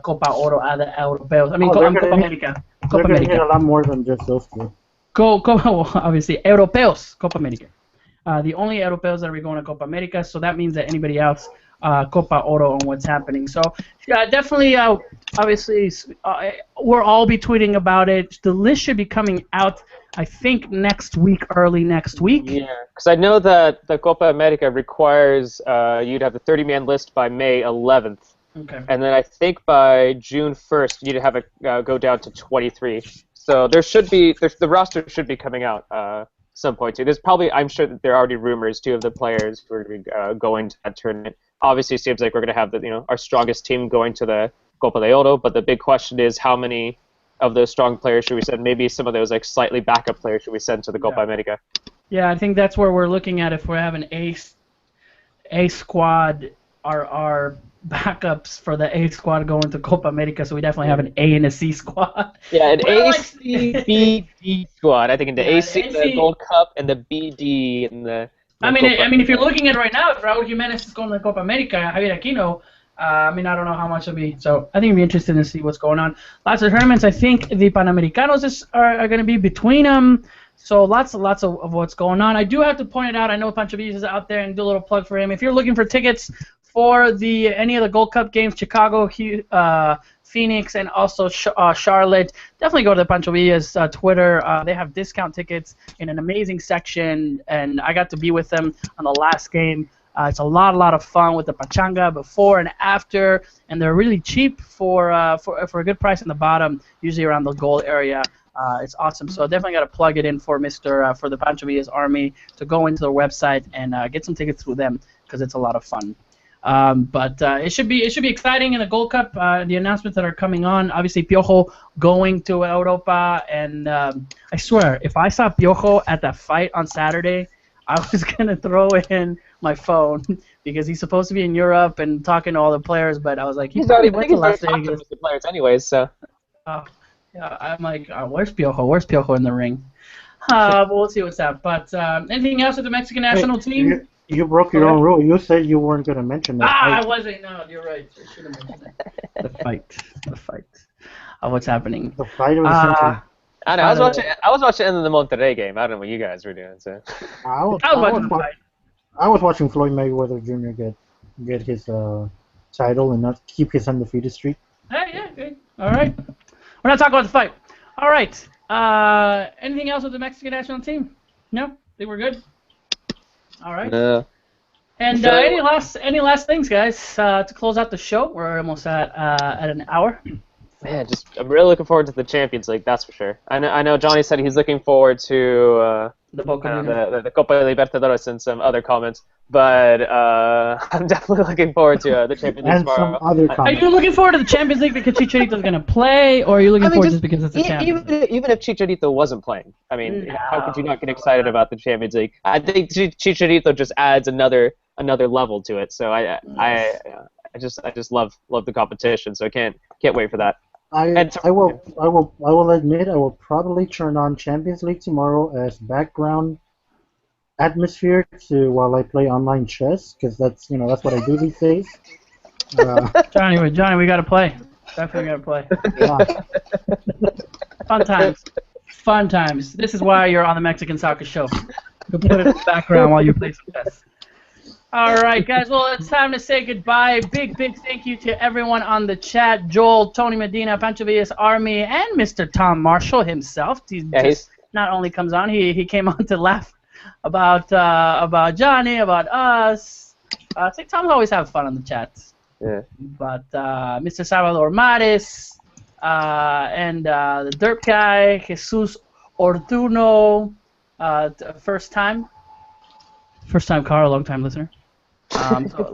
Copa Oro at the Europeos. I mean, Copa America. They're going to get a lot more than just those two. Obviously, Europeos, Copa America. The only Europeos that are going to Copa America, so that means that anybody else, Copa Oro on what's happening. So, definitely, obviously, we'll all be tweeting about it. The list should be coming out, I think, early next week. Yeah, because I know that the Copa America requires you to have the 30-man list by May 11th. Okay. And then I think by June 1st, you need to have it go down to 23. So the roster should be coming out some point too. There's probably, I'm sure that there are already rumors too of the players who are going to that tournament. Obviously, it seems like we're going to have our strongest team going to the Copa de Oro, but the big question is how many of those strong players should we send? Maybe some of those slightly backup players should we send to the Copa America? Yeah, I think that's where we're looking at if we're having A squad our backups for the A squad going to Copa America, so we definitely have an A and a C squad. Yeah, an A, C, B, D squad. I think in the AC, the Gold Cup, and the BD in the. I mean, if you're looking at it right now, if Raúl Jiménez is going to Copa America, Javier Aquino, I don't know how much it'll be. So I think it'll be interesting to see what's going on. Lots of tournaments. I think the Panamericanos are going to be between them. So lots of what's going on. I do have to point it out. I know Pancho Villa is out there and do a little plug for him. If you're looking for tickets for any of the Gold Cup games, Chicago, Phoenix, and also Charlotte, definitely go to the Pancho Villa's Twitter. They have discount tickets in an amazing section, and I got to be with them on the last game. It's a lot of fun with the pachanga before and after, and they're really cheap for a good price in the bottom, usually around the goal area. It's awesome. So definitely got to plug it in for for the Pancho Villa's Army to go into their website and get some tickets through them because it's a lot of fun. But it should be exciting in the Gold Cup. The announcements that are coming on, obviously Piojo going to Europa, and I swear if I saw Piojo at that fight on Saturday, I was gonna throw in my phone because he's supposed to be in Europe and talking to all the players, but I was like, he's already went to Las Vegas with the players anyways, so. Yeah, I'm like, where's Piojo? Where's Piojo in the ring? But we'll see what's up. But anything else with the Mexican national team? You broke your own rule. You said you weren't going to mention that. I wasn't. No, you're right. I should have mentioned that. The fight. What's happening? The fight of the century. I know. I was watching the Monterrey game. I don't know what you guys were doing. So. I was watching Floyd Mayweather Jr. get his title and not keep his undefeated streak. Hey, yeah, good. All right. We're not talking about the fight. All right. Anything else with the Mexican national team? No? I think we're good? All right. And any last things, guys, to close out the show? We're almost at an hour. Man, I'm really looking forward to the Champions League, that's for sure. I know Johnny said he's looking forward to the Copa Libertadores and some other comments, but I'm definitely looking forward to the Champions League tomorrow. Some other comments. Are you looking forward to the Champions League because Chicharito's going to play, or are you looking forward just because it's a Champions League? Even if Chicharito wasn't playing, how could you not get excited about the Champions League? I think Chicharito just adds another level to it. So I just love the competition. So I can't wait for that. I will admit I will probably turn on Champions League tomorrow as background atmosphere while I play online chess, because that's what I do these days. Johnny, we gotta play. Definitely gotta play. Yeah. Fun times. This is why you're on the Mexican Soccer Show. You put it in the background while you play some chess. All right, guys. Well, it's time to say goodbye. Big thank you to everyone on the chat. Joel, Tony Medina, Pancho Villa's Army, and Mr. Tom Marshall himself. He not only comes on, he came on to laugh about Johnny, about us. St. Tom's always have fun on the chats. Yeah. But Mr. Salvador Mares, and the Derp Guy, Jesus Ortuno, first time caller, long time listener. So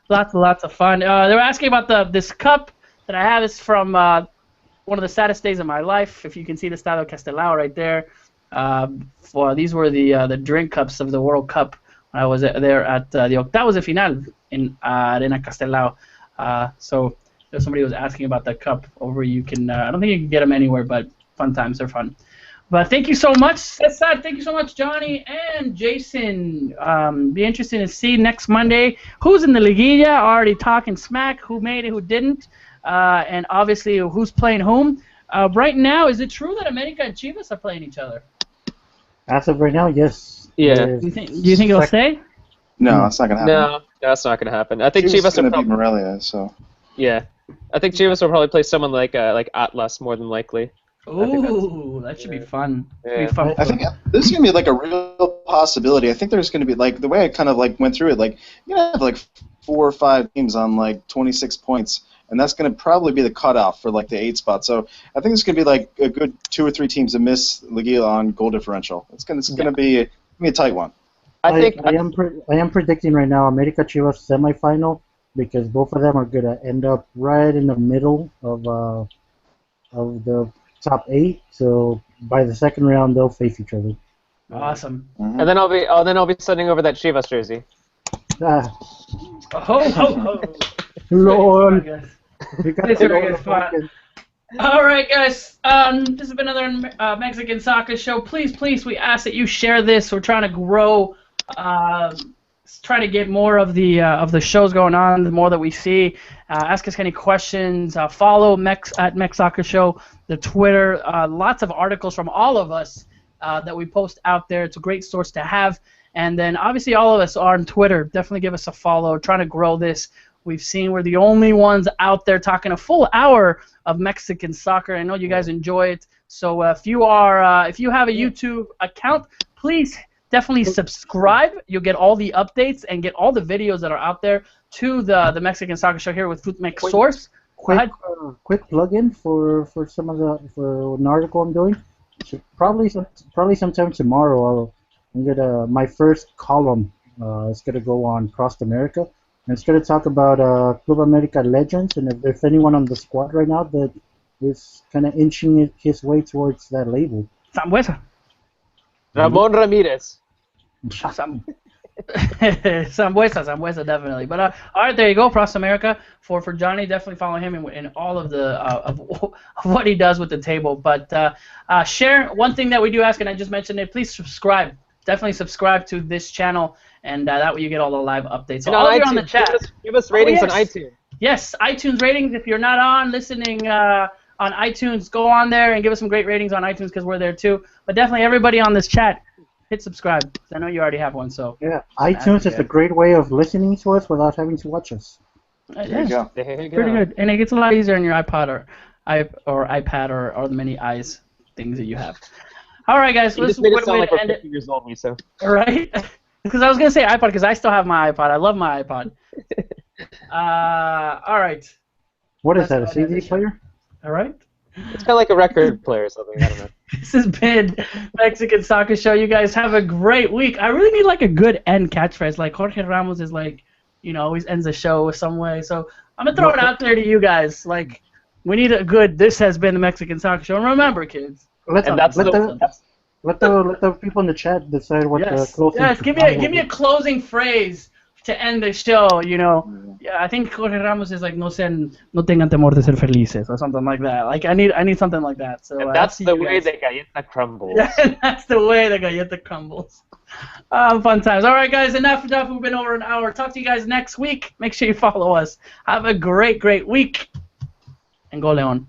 lots of fun. They were asking about this cup that I have. Is from one of the saddest days of my life. If you can see the Estado Castelao right there. These were the drink cups of the World Cup when I was there at the Octavos de Final in Arena Castelao. So if somebody was asking about that cup over, you can. I don't think you can get them anywhere, but fun times, they're fun. But thank you so much, Cesar. Thank you so much, Johnny and Jason. Be interesting to see next Monday who's in the Liguilla, already talking smack, who made it, who didn't, and obviously who's playing whom. Right now, is it true that America and Chivas are playing each other? As of right now, yes. Yeah. Do you think it'll stay? No, it's not gonna happen. No, that's not gonna happen. I think Chivas gonna will beat Morelia, so. Yeah, I think Chivas will probably play someone like Atlas more than likely. Ooh, that should be fun. Yeah. Be fun. I think this is gonna be like a real possibility. I think there's gonna be like the way I kind of like went through it. Like you're gonna have like 4 or 5 teams on like 26 points, and that's gonna probably be the cutoff for like the 8 spot. So I think it's gonna be like a good 2 or 3 teams to miss Liguilla on goal differential. It's gonna be a tight one. I am predicting right now America Chivas semifinal because both of them are gonna end up right in the middle of the top 8. So by the second round they'll face each other. Awesome. Mm-hmm. And then I'll be sending over that Chivas jersey. Ho ho ho. Lol. This is gonna get fun. All right, guys. This has been another Mexican Soccer Show. Please, we ask that you share this. We're trying to grow, trying to get more of the shows going on. The more that we see, ask us any questions. Follow at Mex Soccer Show, the Twitter. Lots of articles from all of us that we post out there. It's a great source to have. And then obviously all of us are on Twitter. Definitely give us a follow. Trying to grow this. We've seen we're the only ones out there talking a full hour of Mexican soccer. I know you guys enjoy it. So if you have a YouTube account, please definitely subscribe. You'll get all the updates and get all the videos that are out there to the Mexican Soccer Show here with FootMex Source. Quick plug-in for an article I'm doing. So probably sometime tomorrow I'm gonna my first column. It's gonna go on Cross America. And it's going to talk about Club America legends, and if there's anyone on the squad right now that is kind of inching his way towards that label. Sambuesa. Ramon Ramirez. Sambuesa, definitely. But all right, there you go, Cross America. For Johnny, definitely follow him in all of the of what he does with the table. But share one thing that we do ask, and I just mentioned it. Please subscribe. Definitely subscribe to this channel, and that way you get all the live updates. So and all of you iTunes, on the chat. Give us ratings on iTunes. Yes, iTunes ratings. If you're not listening on iTunes, go on there and give us some great ratings on iTunes because we're there too. But definitely everybody on this chat, hit subscribe. I know you already have one. So yeah, iTunes is a great way of listening to us without having to watch us. There you go. Pretty good, and it gets a lot easier on your iPod or iPad or the many eyes things that you have. All right, guys. You just made it sound like we're 50 years old, Lisa. Right? Because I was going to say iPod because I still have my iPod. I love my iPod. All right. What is that, a CD player? All right. It's kind of like a record player or something. I don't know. This has been Mexican Soccer Show. You guys have a great week. I really need like a good end catchphrase. Like Jorge Ramos is like, always ends the show some way. So I'm going to throw it out there to you guys. Like, we need a good, this has been the Mexican Soccer Show. And remember, kids. Let the people in the chat decide what the closing. Yes, give me a closing phrase to end the show. Yeah, I think Jorge Ramos is like no tengan temor de ser felices or something like that. Like I need something like that. So that's the way the galleta crumbles. Yeah, that's the way the galleta crumbles. Fun times. All right, guys, enough. We've been over an hour. Talk to you guys next week. Make sure you follow us. Have a great week, and go Leon.